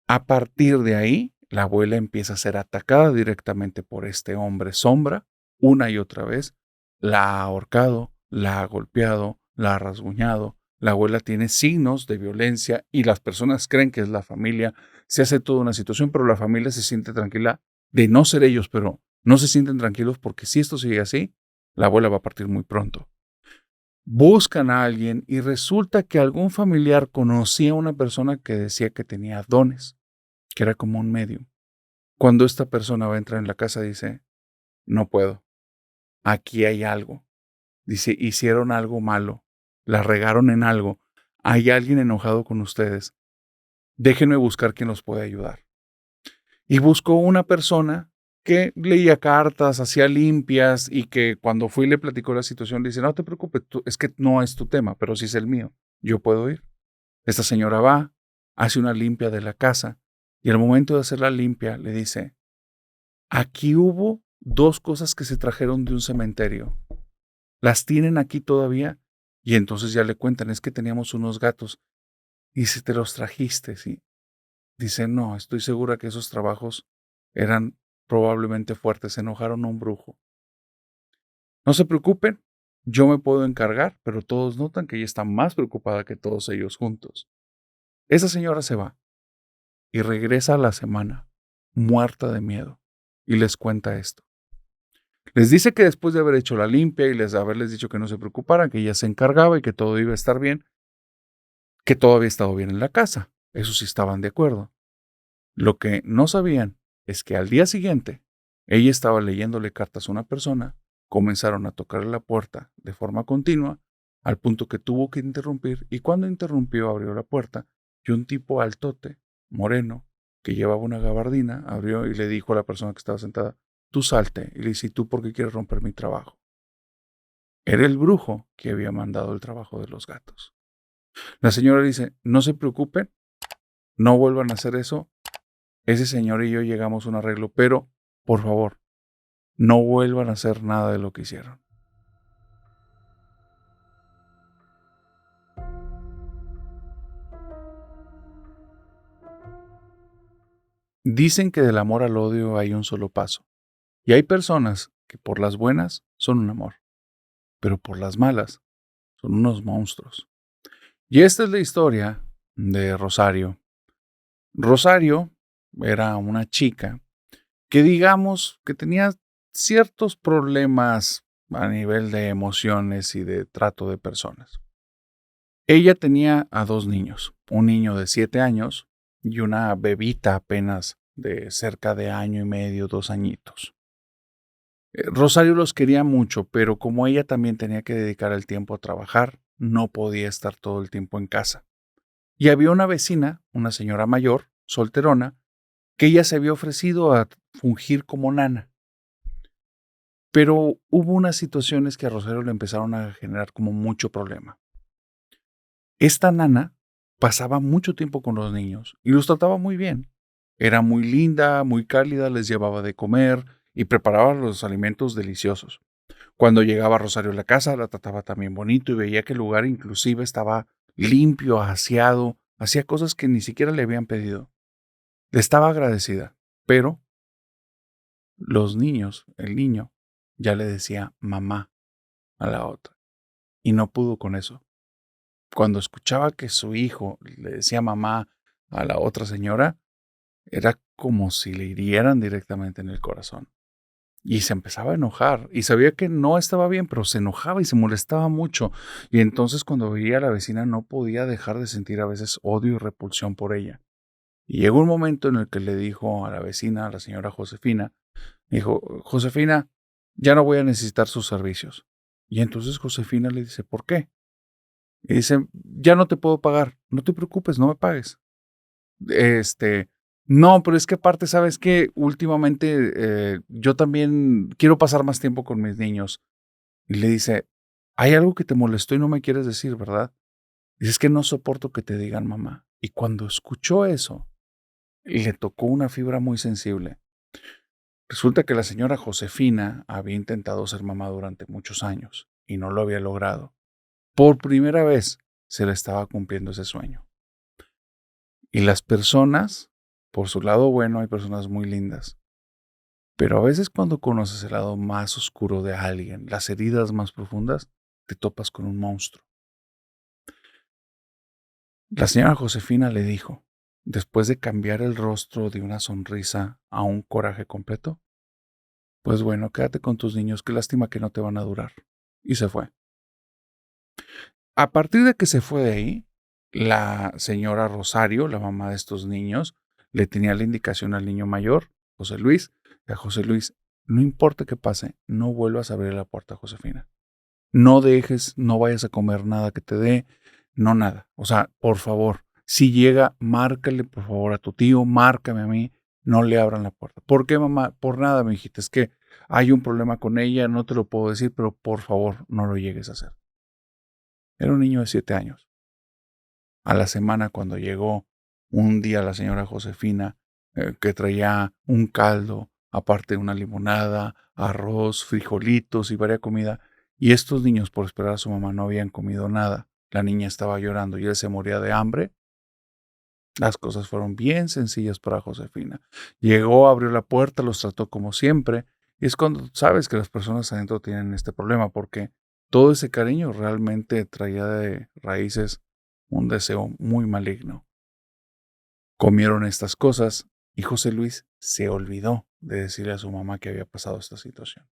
Speaker 1: A partir de ahí, la abuela empieza a ser atacada directamente por este hombre sombra, una y otra vez. La ha ahorcado, la ha golpeado, la ha rasguñado. La abuela tiene signos de violencia y las personas creen que es la familia. Se hace toda una situación, pero la familia se siente tranquila de no ser ellos, pero no se sienten tranquilos porque si esto sigue así, la abuela va a partir muy pronto. Buscan a alguien y resulta que algún familiar conocía a una persona que decía que tenía dones, que era como un medium. Cuando esta persona va a entrar en la casa dice, no puedo, aquí hay algo. Dice, hicieron algo malo, la regaron en algo, hay alguien enojado con ustedes, déjenme buscar quien los puede ayudar. Y buscó una persona que leía cartas, hacía limpias y que cuando fui y le platicó la situación le dice, no te preocupes, es que no es tu tema, pero sí es el mío, yo puedo ir. Esta señora va, hace una limpia de la casa y al momento de hacer la limpia le dice, aquí hubo 2 cosas que se trajeron de un cementerio. ¿Las tienen aquí todavía? Y entonces ya le cuentan, es que teníamos unos gatos. Y si te los trajiste, sí. Dice, no, estoy segura que esos trabajos eran probablemente fuertes. Se enojaron a un brujo. No se preocupen, yo me puedo encargar, pero todos notan que ella está más preocupada que todos ellos juntos. Esa señora se va y regresa a la semana, muerta de miedo, y les cuenta esto. Les dice que después de haber hecho la limpia y haberles dicho que no se preocuparan, que ella se encargaba y que todo iba a estar bien, que todo había estado bien en la casa. Eso sí estaban de acuerdo. Lo que no sabían es que al día siguiente, ella estaba leyéndole cartas a una persona, comenzaron a tocarle la puerta de forma continua, al punto que tuvo que interrumpir, y cuando interrumpió abrió la puerta, y un tipo altote, moreno, que llevaba una gabardina, abrió y le dijo a la persona que estaba sentada, tú salte, y le dice, ¿y tú por qué quieres romper mi trabajo? Era el brujo que había mandado el trabajo de los gatos. La señora dice, no se preocupen, no vuelvan a hacer eso, ese señor y yo llegamos a un arreglo, pero, por favor, no vuelvan a hacer nada de lo que hicieron. Dicen que del amor al odio hay un solo paso, y hay personas que por las buenas son un amor, pero por las malas son unos monstruos. Y esta es la historia de Rosario. Rosario era una chica que digamos que tenía ciertos problemas a nivel de emociones y de trato de personas. Ella tenía a 2 niños, un niño de 7 años y una bebita apenas de cerca de año y medio, 2 añitos. Rosario los quería mucho, pero como ella también tenía que dedicar el tiempo a trabajar, no podía estar todo el tiempo en casa. Y había una vecina, una señora mayor, solterona, que ella se había ofrecido a fungir como nana. Pero hubo unas situaciones que a Rosario le empezaron a generar como mucho problema. Esta nana pasaba mucho tiempo con los niños y los trataba muy bien. Era muy linda, muy cálida, les llevaba de comer y preparaba los alimentos deliciosos. Cuando llegaba Rosario a la casa, la trataba también bonito y veía que el lugar inclusive estaba limpio, aseado, hacía cosas que ni siquiera le habían pedido. Le estaba agradecida, pero los niños, el niño, ya le decía mamá a la otra y no pudo con eso. Cuando escuchaba que su hijo le decía mamá a la otra señora, era como si le hirieran directamente en el corazón. Y se empezaba a enojar. Y sabía que no estaba bien, pero se enojaba y se molestaba mucho. Y entonces cuando veía a la vecina no podía dejar de sentir a veces odio y repulsión por ella. Y llegó un momento en el que le dijo a la vecina, a la señora Josefina, dijo, Josefina, ya no voy a necesitar sus servicios. Y entonces Josefina le dice, ¿por qué? Y dice, ya no te puedo pagar, no te preocupes, no me pagues. No, pero es que aparte, ¿sabes qué? Últimamente yo también quiero pasar más tiempo con mis niños. Y le dice, hay algo que te molestó y no me quieres decir, ¿verdad? Dice, es que no soporto que te digan mamá. Y cuando escuchó eso, le tocó una fibra muy sensible. Resulta que la señora Josefina había intentado ser mamá durante muchos años y no lo había logrado. Por primera vez se le estaba cumpliendo ese sueño. Y las personas, por su lado bueno, hay personas muy lindas. Pero a veces cuando conoces el lado más oscuro de alguien, las heridas más profundas, te topas con un monstruo. La señora Josefina le dijo, después de cambiar el rostro de una sonrisa a un coraje completo, pues bueno, quédate con tus niños, qué lástima que no te van a durar. Y se fue. A partir de que se fue de ahí, la señora Rosario, la mamá de estos niños, le tenía la indicación al niño mayor, José Luis, a José Luis, no importa qué pase, no vuelvas a abrir la puerta a Josefina. No dejes, no vayas a comer nada que te dé, no nada. O sea, por favor, si llega, márcale por favor a tu tío, márcame a mí, no le abran la puerta. ¿Por qué, mamá? Por nada, mi hijita, es que hay un problema con ella, no te lo puedo decir, pero por favor, no lo llegues a hacer. Era un niño de 7 años. A la semana, cuando llegó un día la señora Josefina, que traía un caldo, aparte una limonada, arroz, frijolitos y varias comida, y estos niños, por esperar a su mamá, no habían comido nada. La niña estaba llorando y él se moría de hambre. Las cosas fueron bien sencillas para Josefina. Llegó, abrió la puerta, los trató como siempre, y es cuando sabes que las personas adentro tienen este problema, porque todo ese cariño realmente traía de raíces un deseo muy maligno. Comieron estas cosas y José Luis se olvidó de decirle a su mamá que había pasado esta situación.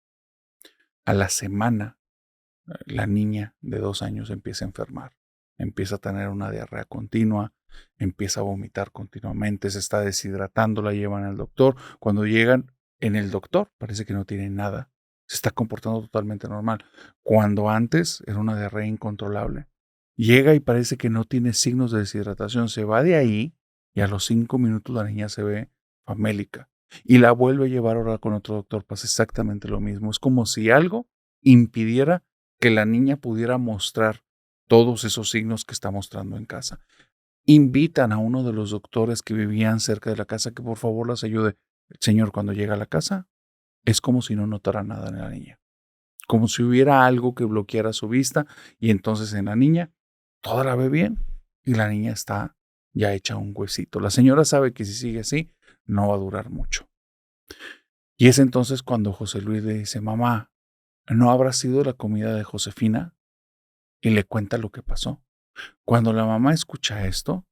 Speaker 1: A la semana, la niña de 2 años empieza a enfermar, empieza a tener una diarrea continua, empieza a vomitar continuamente, se está deshidratando, la llevan al doctor. Cuando llegan en el doctor, parece que no tiene nada, se está comportando totalmente normal, cuando antes era una diarrea incontrolable. Llega y parece que no tiene signos de deshidratación, se va de ahí y a los 5 minutos la niña se ve famélica y la vuelve a llevar ahora con otro doctor, pasa exactamente lo mismo, es como si algo impidiera que la niña pudiera mostrar todos esos signos que está mostrando en casa. Invitan a uno de los doctores que vivían cerca de la casa que por favor las ayude. El señor, cuando llega a la casa, es como si no notara nada en la niña, como si hubiera algo que bloqueara su vista, y entonces en la niña toda la ve bien y la niña está ya hecha un huesito. La señora sabe que si sigue así no va a durar mucho. Y es entonces cuando José Luis le dice, mamá, ¿no habrá sido la comida de Josefina? Y le cuenta lo que pasó. Cuando la mamá escucha esto,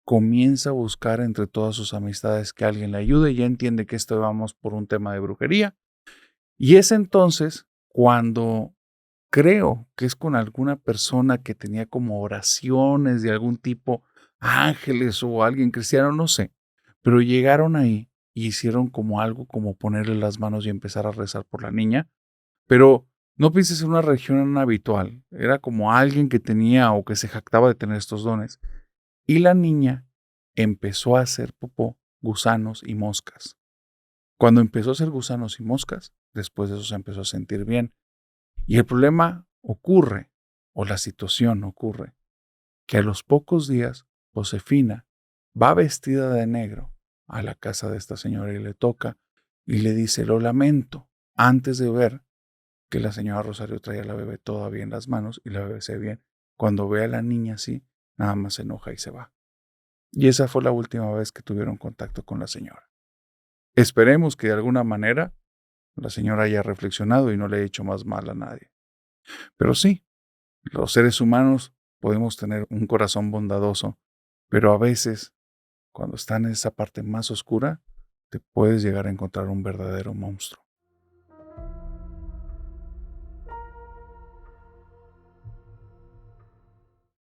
Speaker 1: comienza a buscar entre todas sus amistades que alguien le ayude, y ya entiende que esto vamos por un tema de brujería. Y es entonces cuando creo que es con alguna persona que tenía como oraciones de algún tipo, ángeles o alguien cristiano, no sé, pero llegaron ahí y hicieron como algo como ponerle las manos y empezar a rezar por la niña. Pero no pienses en una religión habitual, era como alguien que tenía o que se jactaba de tener estos dones. Y la niña empezó a hacer popó, gusanos y moscas. Cuando empezó a hacer gusanos y moscas, después de eso se empezó a sentir bien. Y el problema ocurre, o la situación ocurre, que a los pocos días Josefina va vestida de negro a la casa de esta señora y le toca y le dice, lo lamento, antes de ver que la señora Rosario traía a la bebé todavía en las manos y la bebé se ve bien. Cuando ve a la niña así, nada más se enoja y se va. Y esa fue la última vez que tuvieron contacto con la señora. Esperemos que de alguna manera la señora haya reflexionado y no le haya hecho más mal a nadie. Pero sí, los seres humanos podemos tener un corazón bondadoso, pero a veces, cuando están en esa parte más oscura, te puedes llegar a encontrar un verdadero monstruo.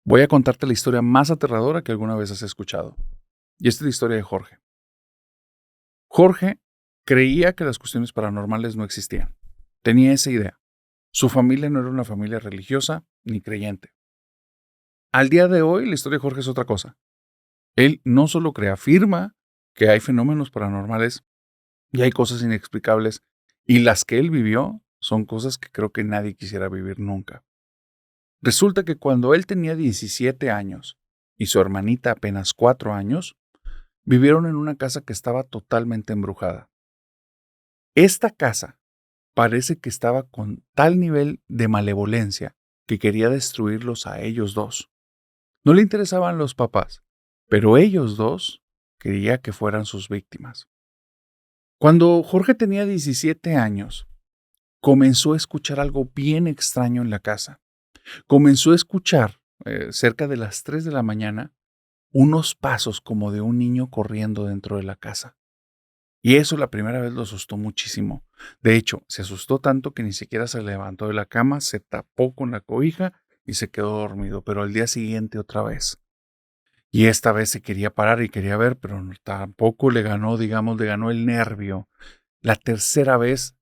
Speaker 1: Voy a contarte la historia más aterradora que alguna vez has escuchado. Y esta es la historia de Jorge. Jorge creía que las cuestiones paranormales no existían. Tenía esa idea. Su familia no era una familia religiosa ni creyente. Al día de hoy, la historia de Jorge es otra cosa. Él no solo afirma que hay fenómenos paranormales y hay cosas inexplicables, y las que él vivió son cosas que creo que nadie quisiera vivir nunca. Resulta que cuando él tenía 17 años y su hermanita apenas 4 años, vivieron en una casa que estaba totalmente embrujada. Esta casa parece que estaba con tal nivel de malevolencia que quería destruirlos a ellos dos. No le interesaban los papás, pero ellos dos quería que fueran sus víctimas. Cuando Jorge tenía 17 años, comenzó a escuchar algo bien extraño en la casa. Comenzó a escuchar, cerca de las 3 de la mañana, unos pasos como de un niño corriendo dentro de la casa. Y eso la primera vez lo asustó muchísimo. De hecho, se asustó tanto que ni siquiera se levantó de la cama, se tapó con la cobija y se quedó dormido, pero al día siguiente otra vez. Y esta vez se quería parar y quería ver, pero tampoco le ganó, le ganó el nervio. La tercera vez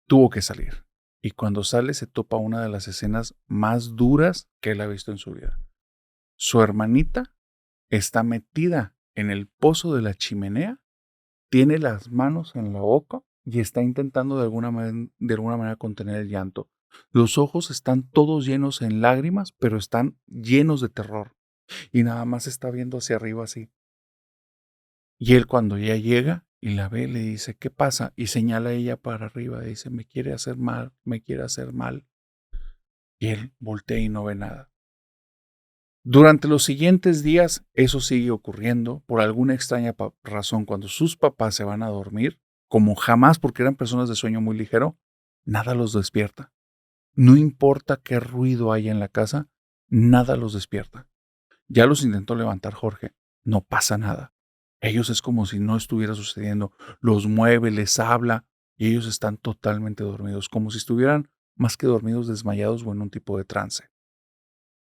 Speaker 1: tuvo que salir. Y cuando sale se topa una de las escenas más duras que él ha visto en su vida. Su hermanita está metida en el pozo de la chimenea, tiene las manos en la boca y está intentando de alguna manera contener el llanto. Los ojos están todos llenos en lágrimas, pero están llenos de terror. Y nada más está viendo hacia arriba así. Y él cuando ya llega y la ve, le dice, ¿qué pasa? Y señala a ella para arriba, dice, me quiere hacer mal, me quiere hacer mal. Y él voltea y no ve nada. Durante los siguientes días, eso sigue ocurriendo. Por alguna extraña razón, cuando sus papás se van a dormir, como jamás porque eran personas de sueño muy ligero, nada los despierta. No importa qué ruido haya en la casa, nada los despierta. Ya los intentó levantar Jorge, no pasa nada. Ellos es como si no estuviera sucediendo. Los mueve, les habla y ellos están totalmente dormidos, como si estuvieran más que dormidos, desmayados o en un tipo de trance.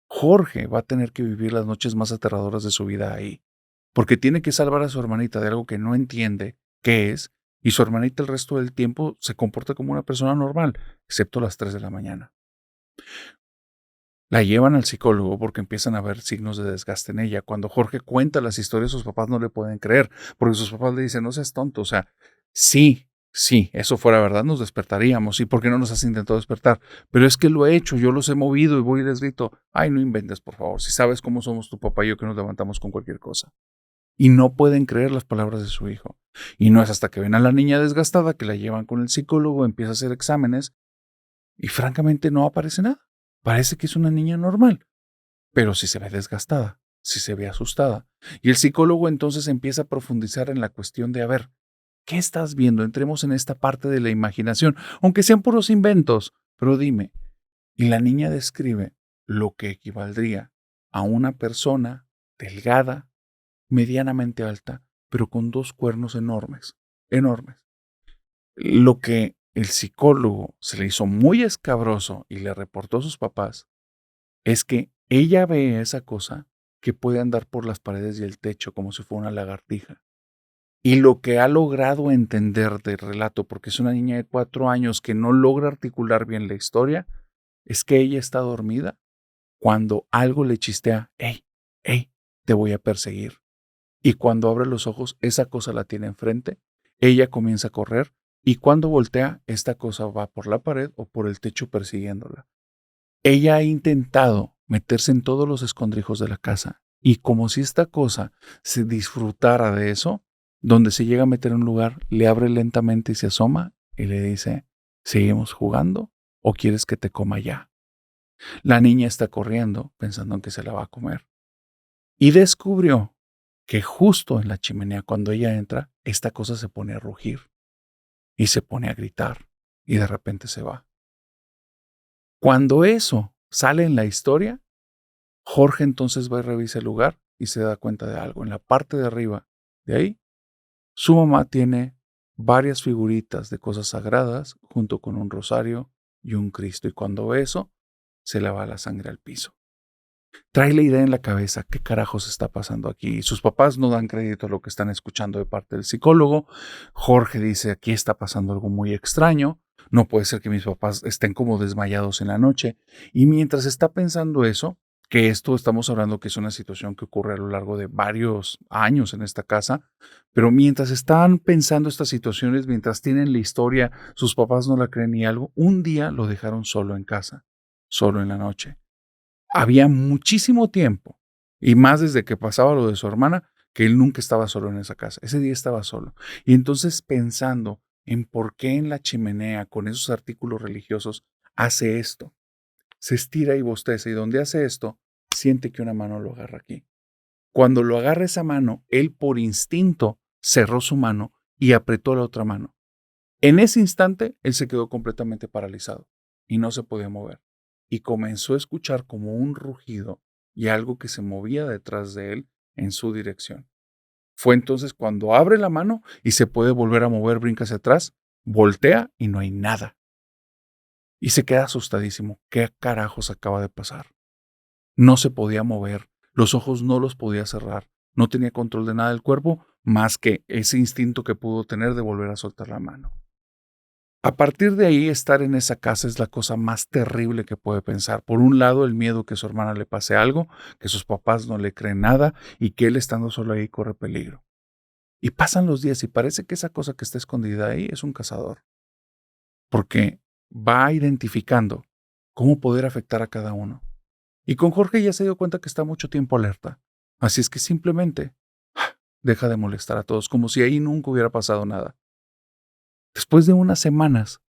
Speaker 1: Jorge va a tener que vivir las noches más aterradoras de su vida ahí, porque tiene que salvar a su hermanita de algo que no entiende qué es, y su hermanita el resto del tiempo se comporta como una persona normal, excepto las 3 de la mañana. La llevan al psicólogo porque empiezan a ver signos de desgaste en ella. Cuando Jorge cuenta las historias, sus papás no le pueden creer, porque sus papás le dicen, no seas tonto, o sea, sí, eso fuera verdad, nos despertaríamos. ¿Y por qué no nos has intentado despertar? Pero es que lo he hecho, yo los he movido y voy y les grito, ay, no inventes, por favor, si sabes cómo somos tu papá y yo que nos levantamos con cualquier cosa. Y no pueden creer las palabras de su hijo. Y no es hasta que ven a la niña desgastada que la llevan con el psicólogo, empieza a hacer exámenes y francamente no aparece nada. Parece que es una niña normal, pero si se ve desgastada, si se ve asustada. Y el psicólogo entonces empieza a profundizar en la cuestión de, a ver, ¿qué estás viendo? Entremos en esta parte de la imaginación, aunque sean puros inventos, pero dime. Y la niña describe lo que equivaldría a una persona delgada, medianamente alta, pero con 2 cuernos enormes, enormes. Lo que el psicólogo se le hizo muy escabroso y le reportó a sus papás es que ella ve esa cosa que puede andar por las paredes y el techo como si fuera una lagartija. Y lo que ha logrado entender del relato, porque es una niña de 4 años que no logra articular bien la historia, es que ella está dormida cuando algo le chistea, hey, te voy a perseguir. Y cuando abre los ojos, esa cosa la tiene enfrente, ella comienza a correr y cuando voltea, esta cosa va por la pared o por el techo persiguiéndola. Ella ha intentado meterse en todos los escondrijos de la casa y como si esta cosa se disfrutara de eso, donde se llega a meter en un lugar, le abre lentamente y se asoma y le dice, ¿seguimos jugando o quieres que te coma ya? La niña está corriendo pensando en que se la va a comer y descubrió que justo en la chimenea cuando ella entra, esta cosa se pone a rugir y se pone a gritar y de repente se va. Cuando eso sale en la historia, Jorge entonces va y revisa el lugar y se da cuenta de algo. En la parte de arriba de ahí, su mamá tiene varias figuritas de cosas sagradas junto con un rosario y un Cristo. Y cuando ve eso, se le va la sangre al piso. Trae la idea en la cabeza, ¿qué carajos está pasando aquí? Sus papás no dan crédito a lo que están escuchando de parte del psicólogo. Jorge dice, aquí está pasando algo muy extraño. No puede ser que mis papás estén como desmayados en la noche. Y mientras está pensando eso, que esto estamos hablando que es una situación que ocurre a lo largo de varios años en esta casa, pero mientras están pensando estas situaciones, mientras tienen la historia, sus papás no la creen ni algo, un día lo dejaron solo en casa, solo en la noche. Había muchísimo tiempo, y más desde que pasaba lo de su hermana, que él nunca estaba solo en esa casa. Ese día estaba solo. Y entonces pensando en por qué en la chimenea, con esos artículos religiosos, hace esto. Se estira y bosteza, y donde hace esto, siente que una mano lo agarra aquí. Cuando lo agarra esa mano, él por instinto cerró su mano y apretó la otra mano. En ese instante, él se quedó completamente paralizado y no se podía mover. Y comenzó a escuchar como un rugido y algo que se movía detrás de él en su dirección. Fue entonces cuando abre la mano y se puede volver a mover, brinca hacia atrás, voltea y no hay nada. Y se queda asustadísimo. ¿Qué carajos acaba de pasar? No se podía mover, los ojos no los podía cerrar, no tenía control de nada del cuerpo más que ese instinto que pudo tener de volver a soltar la mano. A partir de ahí, estar en esa casa es la cosa más terrible que puede pensar. Por un lado, el miedo que a su hermana le pase algo, que sus papás no le creen nada y que él estando solo ahí corre peligro. Y pasan los días y parece que esa cosa que está escondida ahí es un cazador, porque va identificando cómo poder afectar a cada uno. Y con Jorge ya se dio cuenta que está mucho tiempo alerta. Así es que simplemente deja de molestar a todos, como si ahí nunca hubiera pasado nada. Después de unas semanas,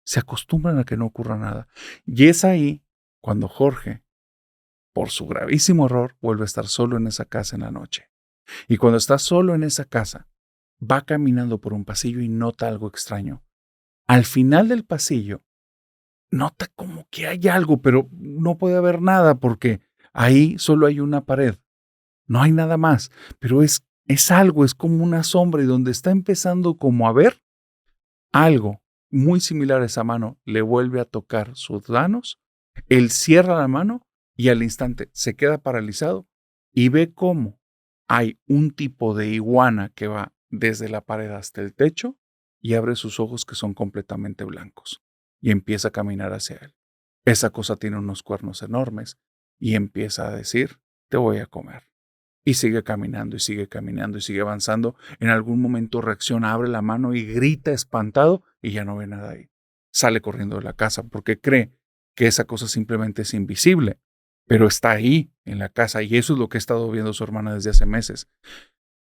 Speaker 1: se acostumbran a que no ocurra nada. Y es ahí cuando Jorge, por su gravísimo error, vuelve a estar solo en esa casa en la noche. Y cuando está solo en esa casa, va caminando por un pasillo y nota algo extraño. Al final del pasillo, nota como que hay algo, pero no puede haber nada porque ahí solo hay una pared. No hay nada más, pero es algo, es como una sombra y donde está empezando como a ver algo muy similar a esa mano, le vuelve a tocar sus manos, él cierra la mano y al instante se queda paralizado y ve cómo hay un tipo de iguana que va desde la pared hasta el techo y abre sus ojos que son completamente blancos y empieza a caminar hacia él. Esa cosa tiene unos cuernos enormes y empieza a decir, te voy a comer. Y sigue caminando y sigue caminando y sigue avanzando. En algún momento reacciona, abre la mano y grita espantado y ya no ve nada ahí. Sale corriendo de la casa porque cree que esa cosa simplemente es invisible, pero está ahí en la casa y eso es lo que ha estado viendo su hermana desde hace meses.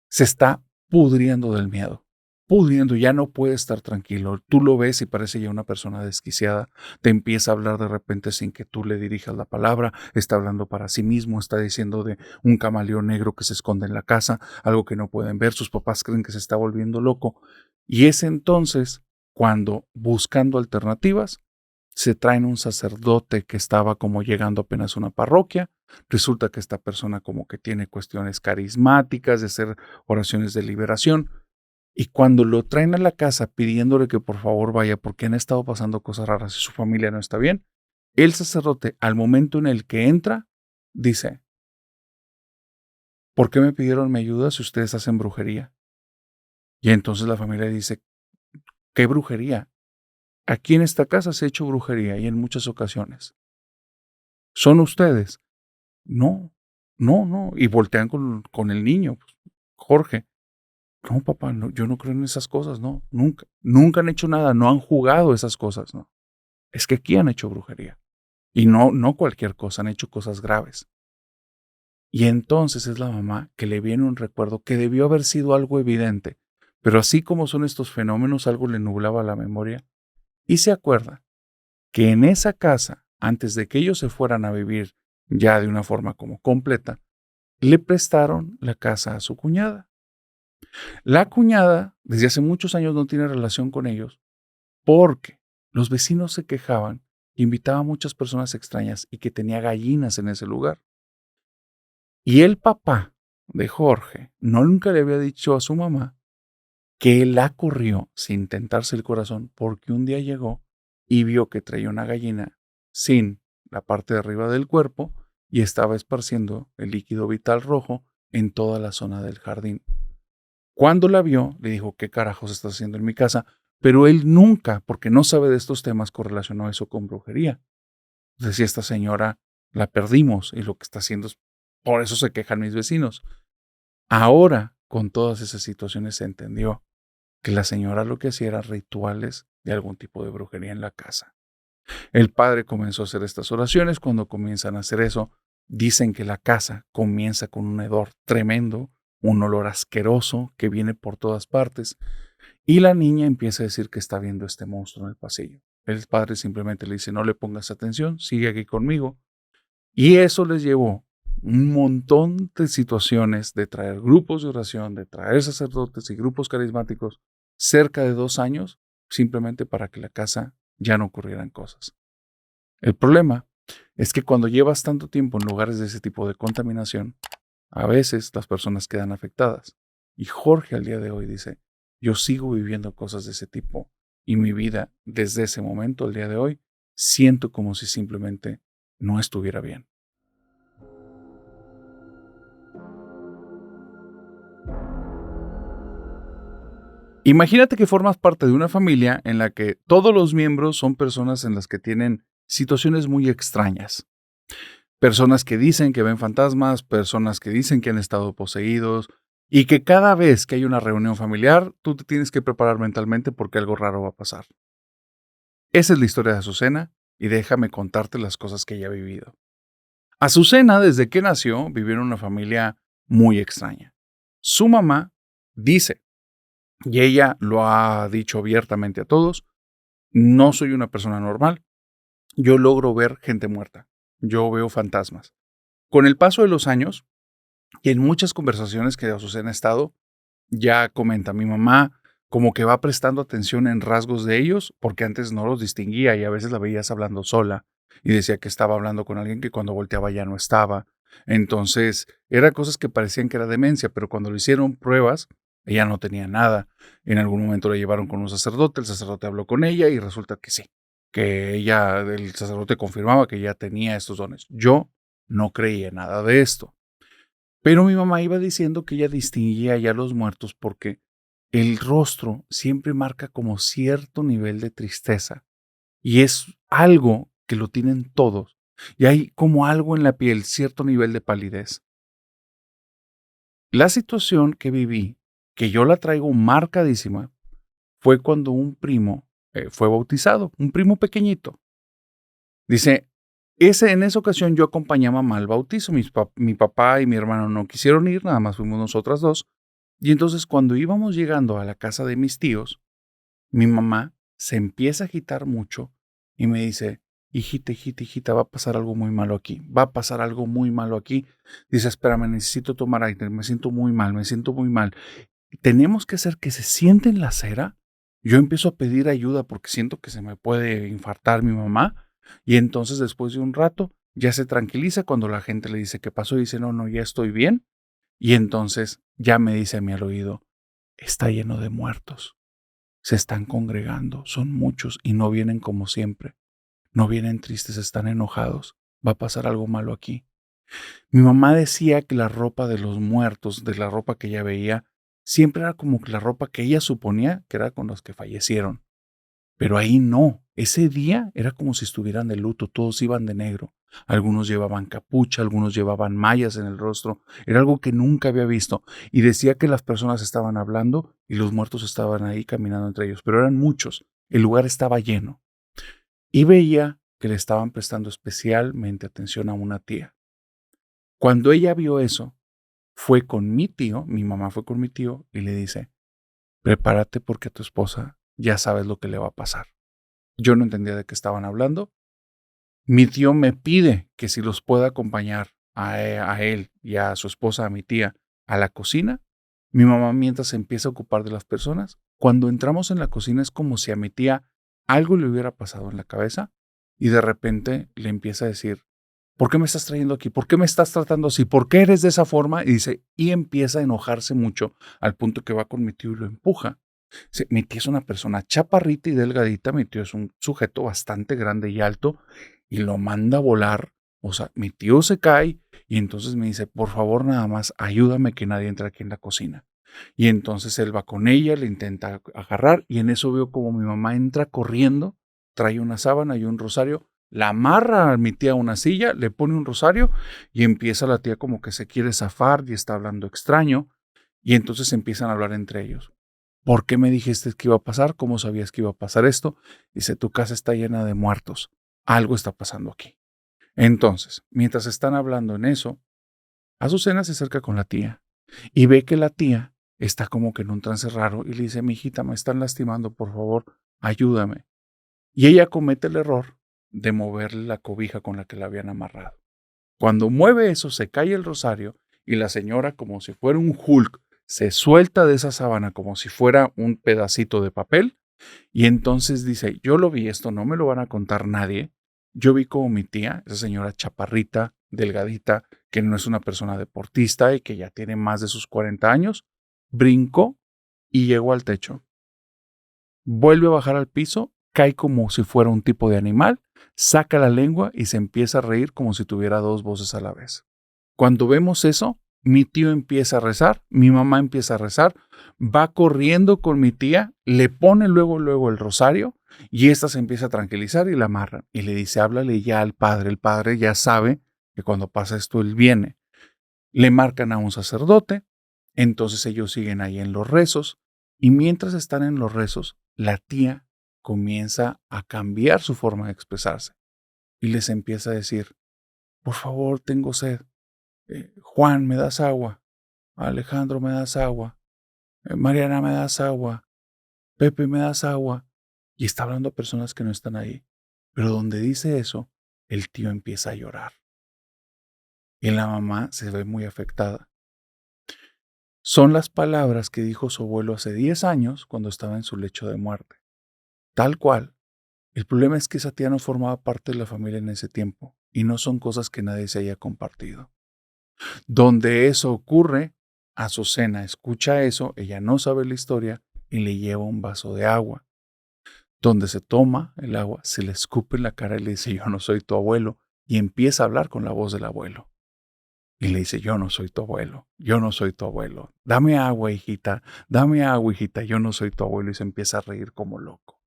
Speaker 1: Se está pudriendo del miedo, pudriendo, ya no puede estar tranquilo. Tú lo ves y parece ya una persona desquiciada. Te empieza a hablar de repente sin que tú le dirijas la palabra. Está hablando para sí mismo, está diciendo de un camaleón negro que se esconde en la casa, algo que no pueden ver. Sus papás creen que se está volviendo loco. Y es entonces cuando, buscando alternativas, se traen un sacerdote que estaba como llegando apenas a una parroquia. Resulta que esta persona como que tiene cuestiones carismáticas de hacer oraciones de liberación. Y cuando lo traen a la casa pidiéndole que por favor vaya porque han estado pasando cosas raras y su familia no está bien, el sacerdote al momento en el que entra dice, ¿por qué me pidieron mi ayuda si ustedes hacen brujería? Y entonces la familia dice, ¿qué brujería? Aquí en esta casa se ha hecho brujería y en muchas ocasiones. ¿Son ustedes? No, no, no. Y voltean con el niño, pues, Jorge. No, papá, no, yo no creo en esas cosas, no, nunca. Nunca han hecho nada, no han jugado esas cosas, no. Es que aquí han hecho brujería. Y no cualquier cosa, han hecho cosas graves. Y entonces es la mamá que le viene un recuerdo que debió haber sido algo evidente, pero así como son estos fenómenos, algo le nublaba la memoria. Y se acuerda que en esa casa, antes de que ellos se fueran a vivir ya de una forma como completa, le prestaron la casa a su cuñada. La cuñada, desde hace muchos años, no tiene relación con ellos porque los vecinos se quejaban que invitaba a muchas personas extrañas y que tenía gallinas en ese lugar. Y el papá de Jorge nunca le había dicho a su mamá que él la corrió sin tentarse el corazón porque un día llegó y vio que traía una gallina sin la parte de arriba del cuerpo y estaba esparciendo el líquido vital rojo en toda la zona del jardín. Cuando la vio, le dijo, ¿qué carajos estás haciendo en mi casa? Pero él nunca, porque no sabe de estos temas, correlacionó eso con brujería. Decía, esta señora la perdimos y lo que está haciendo es, por eso se quejan mis vecinos. Ahora, con todas esas situaciones, se entendió que la señora lo que hacía era rituales de algún tipo de brujería en la casa. El padre comenzó a hacer estas oraciones. Cuando comienzan a hacer eso, dicen que la casa comienza con un hedor tremendo, un olor asqueroso que viene por todas partes, y la niña empieza a decir que está viendo este monstruo en el pasillo. El padre simplemente le dice, no le pongas atención, sigue aquí conmigo. Y eso les llevó un montón de situaciones de traer grupos de oración, de traer sacerdotes y grupos carismáticos, cerca de 2 años, simplemente para que la casa ya no ocurrieran cosas. El problema es que cuando llevas tanto tiempo en lugares de ese tipo de contaminación, a veces las personas quedan afectadas. Y Jorge al día de hoy dice, yo sigo viviendo cosas de ese tipo y mi vida desde ese momento, al día de hoy, siento como si simplemente no estuviera bien. Imagínate que formas parte de una familia en la que todos los miembros son personas en las que tienen situaciones muy extrañas. Personas que dicen que ven fantasmas, personas que dicen que han estado poseídos y que cada vez que hay una reunión familiar, tú te tienes que preparar mentalmente porque algo raro va a pasar. Esa es la historia de Azucena y déjame contarte las cosas que ella ha vivido. Azucena, desde que nació, vivió en una familia muy extraña. Su mamá dice, y ella lo ha dicho abiertamente a todos, no soy una persona normal, yo logro ver gente muerta, yo veo fantasmas. Con el paso de los años, y en muchas conversaciones que Azucena ha estado, ya comenta mi mamá, como que va prestando atención en rasgos de ellos, porque antes no los distinguía y a veces la veías hablando sola y decía que estaba hablando con alguien que cuando volteaba ya no estaba. Entonces, eran cosas que parecían que era demencia, pero cuando le hicieron pruebas, ella no tenía nada. En algún momento la llevaron con un sacerdote, el sacerdote habló con ella y resulta que sí, que el sacerdote confirmaba que ella tenía estos dones. Yo no creía nada de esto. Pero mi mamá iba diciendo que ella distinguía ya a los muertos porque el rostro siempre marca como cierto nivel de tristeza y es algo que lo tienen todos. Y hay como algo en la piel, cierto nivel de palidez. La situación que viví, que yo la traigo marcadísima, fue cuando un primo fue bautizado, un primo pequeñito. Dice, en esa ocasión yo acompañé a mamá al bautizo, mi papá y mi hermano no quisieron ir, nada más fuimos nosotras dos. Y entonces cuando íbamos llegando a la casa de mis tíos, mi mamá se empieza a agitar mucho y me dice, hijita, hijita, hijita, va a pasar algo muy malo aquí, va a pasar algo muy malo aquí. Dice, espérame, necesito tomar aire, me siento muy mal, me siento muy mal. Tenemos que hacer que se siente en la acera. Yo empiezo a pedir ayuda porque siento que se me puede infartar mi mamá. Y entonces después de un rato ya se tranquiliza cuando la gente le dice qué pasó y dice, no, no, ya estoy bien. Y entonces ya me dice a mí al oído, está lleno de muertos. Se están congregando, son muchos y no vienen como siempre. No vienen tristes, están enojados. Va a pasar algo malo aquí. Mi mamá decía que la ropa de los muertos, de la ropa que ella veía, siempre era como que la ropa que ella suponía que era con los que fallecieron. Pero ahí no. Ese día era como si estuvieran de luto, todos iban de negro. Algunos llevaban capucha, algunos llevaban mallas en el rostro. Era algo que nunca había visto. Y decía que las personas estaban hablando y los muertos estaban ahí caminando entre ellos. Pero eran muchos. El lugar estaba lleno. Y veía que le estaban prestando especialmente atención a una tía. Cuando ella vio eso, fue con mi tío, mi mamá fue con mi tío y le dice, prepárate porque a tu esposa ya sabes lo que le va a pasar. Yo no entendía de qué estaban hablando. Mi tío me pide que si los pueda acompañar a él y a su esposa, a mi tía, a la cocina. Mi mamá mientras se empieza a ocupar de las personas. Cuando entramos en la cocina es como si a mi tía algo le hubiera pasado en la cabeza y de repente le empieza a decir, ¿por qué me estás trayendo aquí? ¿Por qué me estás tratando así? ¿Por qué eres de esa forma? Y dice, y empieza a enojarse mucho al punto que va con mi tío y lo empuja. Mi tía es una persona chaparrita y delgadita, mi tío es un sujeto bastante grande y alto y lo manda a volar O sea, mi tío se cae y entonces me dice, por favor, nada más, ayúdame que nadie entre aquí en la cocina. Y entonces él va con ella, le intenta agarrar y en eso veo como mi mamá entra corriendo, trae una sábana y un rosario, la amarra a mi tía a una silla, le pone un rosario y empieza la tía como que se quiere zafar y está hablando extraño y entonces empiezan a hablar entre ellos. ¿Por qué me dijiste que iba a pasar? ¿Cómo sabías que iba a pasar esto? Dice, tu casa está llena de muertos. Algo está pasando aquí. Entonces, mientras están hablando en eso, Azucena se acerca con la tía y ve que la tía está como que en un trance raro y le dice, mi hijita, me están lastimando, por favor, ayúdame. Y ella comete el error de moverle la cobija con la que la habían amarrado. Cuando mueve eso, se cae el rosario y la señora, como si fuera un Hulk, se suelta de esa sábana como si fuera un pedacito de papel y entonces dice, yo lo vi, esto no me lo van a contar nadie. Yo vi como mi tía, esa señora chaparrita, delgadita, que no es una persona deportista y que ya tiene más de sus 40 años, brincó y llegó al techo. Vuelve a bajar al piso, cae como si fuera un tipo de animal, saca la lengua y se empieza a reír como si tuviera dos voces a la vez. Cuando vemos eso, mi tío empieza a rezar, mi mamá empieza a rezar, va corriendo con mi tía, le pone luego el rosario y ésta se empieza a tranquilizar y la amarran. Y le dice, háblale ya al padre. El padre ya sabe que cuando pasa esto él viene. Le marcan a un sacerdote, entonces ellos siguen ahí en los rezos y mientras están en los rezos, la tía comienza a cambiar su forma de expresarse y les empieza a decir, por favor, tengo sed. Juan, ¿me das agua? Alejandro, ¿me das agua? Mariana, ¿me das agua? Pepe, ¿me das agua? Y está hablando a personas que no están ahí. Pero donde dice eso, el tío empieza a llorar. Y la mamá se ve muy afectada. Son las palabras que dijo su abuelo hace 10 años cuando estaba en su lecho de muerte. Tal cual. El problema es que esa tía no formaba parte de la familia en ese tiempo y no son cosas que nadie se haya compartido. Donde eso ocurre, Azucena escucha eso, ella no sabe la historia y le lleva un vaso de agua. Donde se toma el agua, se le escupe en la cara y le dice, yo no soy tu abuelo, y empieza a hablar con la voz del abuelo. Y le dice, yo no soy tu abuelo, yo no soy tu abuelo. Dame agua, hijita, yo no soy tu abuelo. Y se empieza a reír como loco.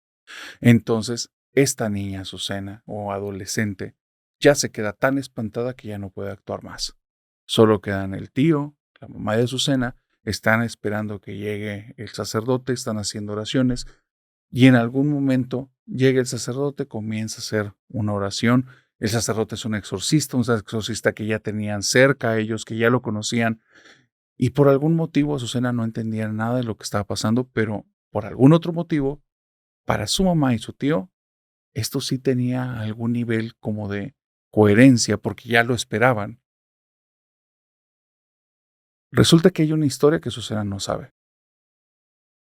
Speaker 1: Entonces, esta niña, Azucena, o adolescente, ya se queda tan espantada que ya no puede actuar más. Solo quedan el tío, la mamá de Azucena, están esperando que llegue el sacerdote, están haciendo oraciones y en algún momento llega el sacerdote, comienza a hacer una oración. El sacerdote es un exorcista que ya tenían cerca ellos, que ya lo conocían y por algún motivo Azucena no entendía nada de lo que estaba pasando, pero por algún otro motivo, para su mamá y su tío, esto sí tenía algún nivel como de coherencia porque ya lo esperaban. Resulta que hay una historia que Azucena no sabe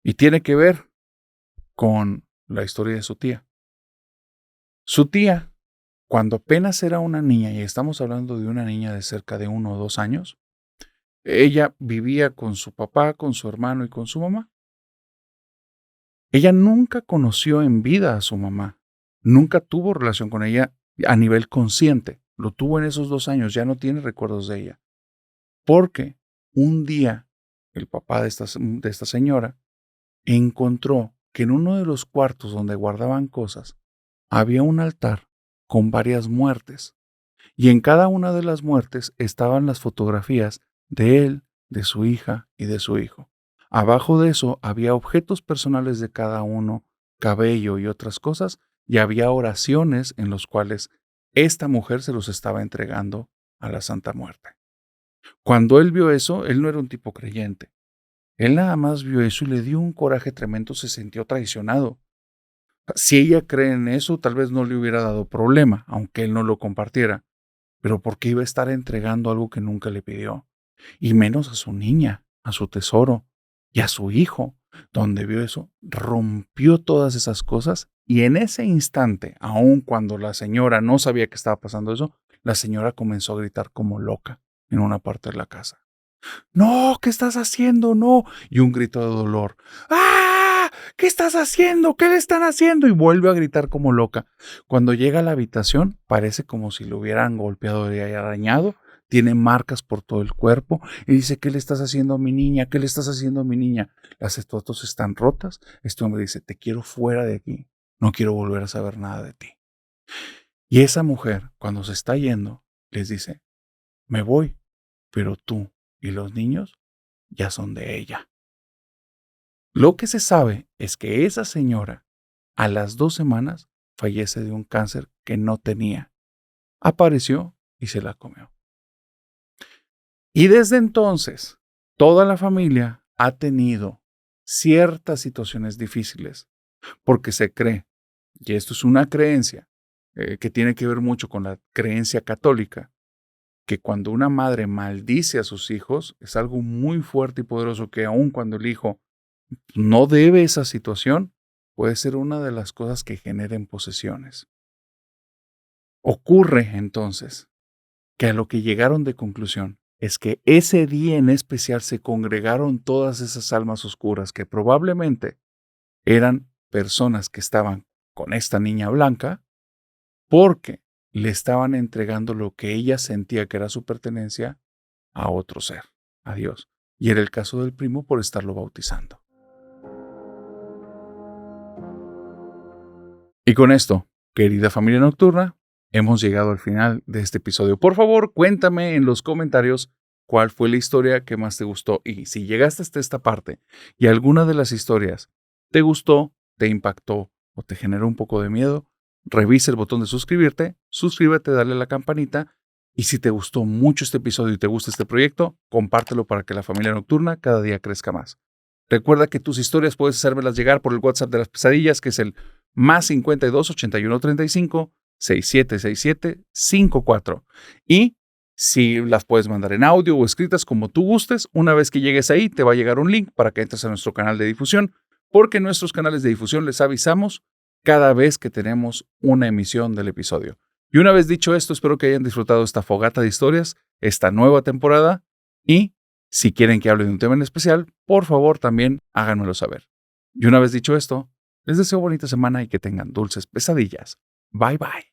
Speaker 1: y tiene que ver con la historia de su tía. Su tía, cuando apenas era una niña, y estamos hablando de una niña de cerca de 1 o 2 años, ella vivía con su papá, con su hermano y con su mamá. Ella nunca conoció en vida a su mamá, nunca tuvo relación con ella a nivel consciente, lo tuvo en esos 2 años, ya no tiene recuerdos de ella, porque un día el papá de esta señora encontró que en uno de los cuartos donde guardaban cosas había un altar con varias muertes y en cada una de las muertes estaban las fotografías de él, de su hija y de su hijo. Abajo de eso había objetos personales de cada uno, cabello y otras cosas, y había oraciones en los cuales esta mujer se los estaba entregando a la Santa Muerte. Cuando él vio eso, él no era un tipo creyente. Él nada más vio eso y le dio un coraje tremendo, se sintió traicionado. Si ella cree en eso, tal vez no le hubiera dado problema, aunque él no lo compartiera. Pero ¿por qué iba a estar entregando algo que nunca le pidió? Y menos a su niña, a su tesoro y a su hijo. Donde vio eso, rompió todas esas cosas y en ese instante, aun cuando la señora no sabía que estaba pasando eso, la señora comenzó a gritar como loca en una parte de la casa. No, ¿qué estás haciendo? No. Y un grito de dolor. ¡Ah! ¿qué estás haciendo? ¿Qué le están haciendo? Y vuelve a gritar como loca. Cuando llega a la habitación, parece como si lo hubieran golpeado y arañado. Tiene marcas por todo el cuerpo y dice, ¿qué le estás haciendo a mi niña? ¿Qué le estás haciendo a mi niña? Las fotos están rotas. Este hombre dice, te quiero fuera de aquí. No quiero volver a saber nada de ti. Y esa mujer, cuando se está yendo, les dice, me voy, pero tú y los niños ya son de ella. Lo que se sabe es que esa señora, a las 2 semanas, fallece de un cáncer que no tenía. Apareció y se la comió. Y desde entonces, toda la familia ha tenido ciertas situaciones difíciles porque se cree, y esto es una creencia que tiene que ver mucho con la creencia católica, que cuando una madre maldice a sus hijos es algo muy fuerte y poderoso que aun cuando el hijo no debe esa situación, puede ser una de las cosas que generen posesiones. Ocurre entonces que a lo que llegaron de conclusión es que ese día en especial se congregaron todas esas almas oscuras que probablemente eran personas que estaban con esta niña blanca porque le estaban entregando lo que ella sentía que era su pertenencia a otro ser, a Dios. Y era el caso del primo por estarlo bautizando. Y con esto, querida familia nocturna, hemos llegado al final de este episodio. Por favor, cuéntame en los comentarios cuál fue la historia que más te gustó. Y si llegaste hasta esta parte y alguna de las historias te gustó, te impactó o te generó un poco de miedo, revisa el botón de suscribirte, suscríbete, dale a la campanita. Y si te gustó mucho este episodio y te gusta este proyecto, compártelo para que la familia nocturna cada día crezca más. Recuerda que tus historias puedes hacérmelas llegar por el WhatsApp de las pesadillas, que es el más 52 81 35 6767 54. Y si las puedes mandar en audio o escritas como tú gustes, una vez que llegues ahí te va a llegar un link para que entres a nuestro canal de difusión, porque en nuestros canales de difusión les avisamos cada vez que tenemos una emisión del episodio. Y una vez dicho esto, espero que hayan disfrutado esta fogata de historias, esta nueva temporada, y si quieren que hable de un tema en especial, por favor también háganmelo saber. Y una vez dicho esto, les deseo bonita semana y que tengan dulces pesadillas. Bye bye.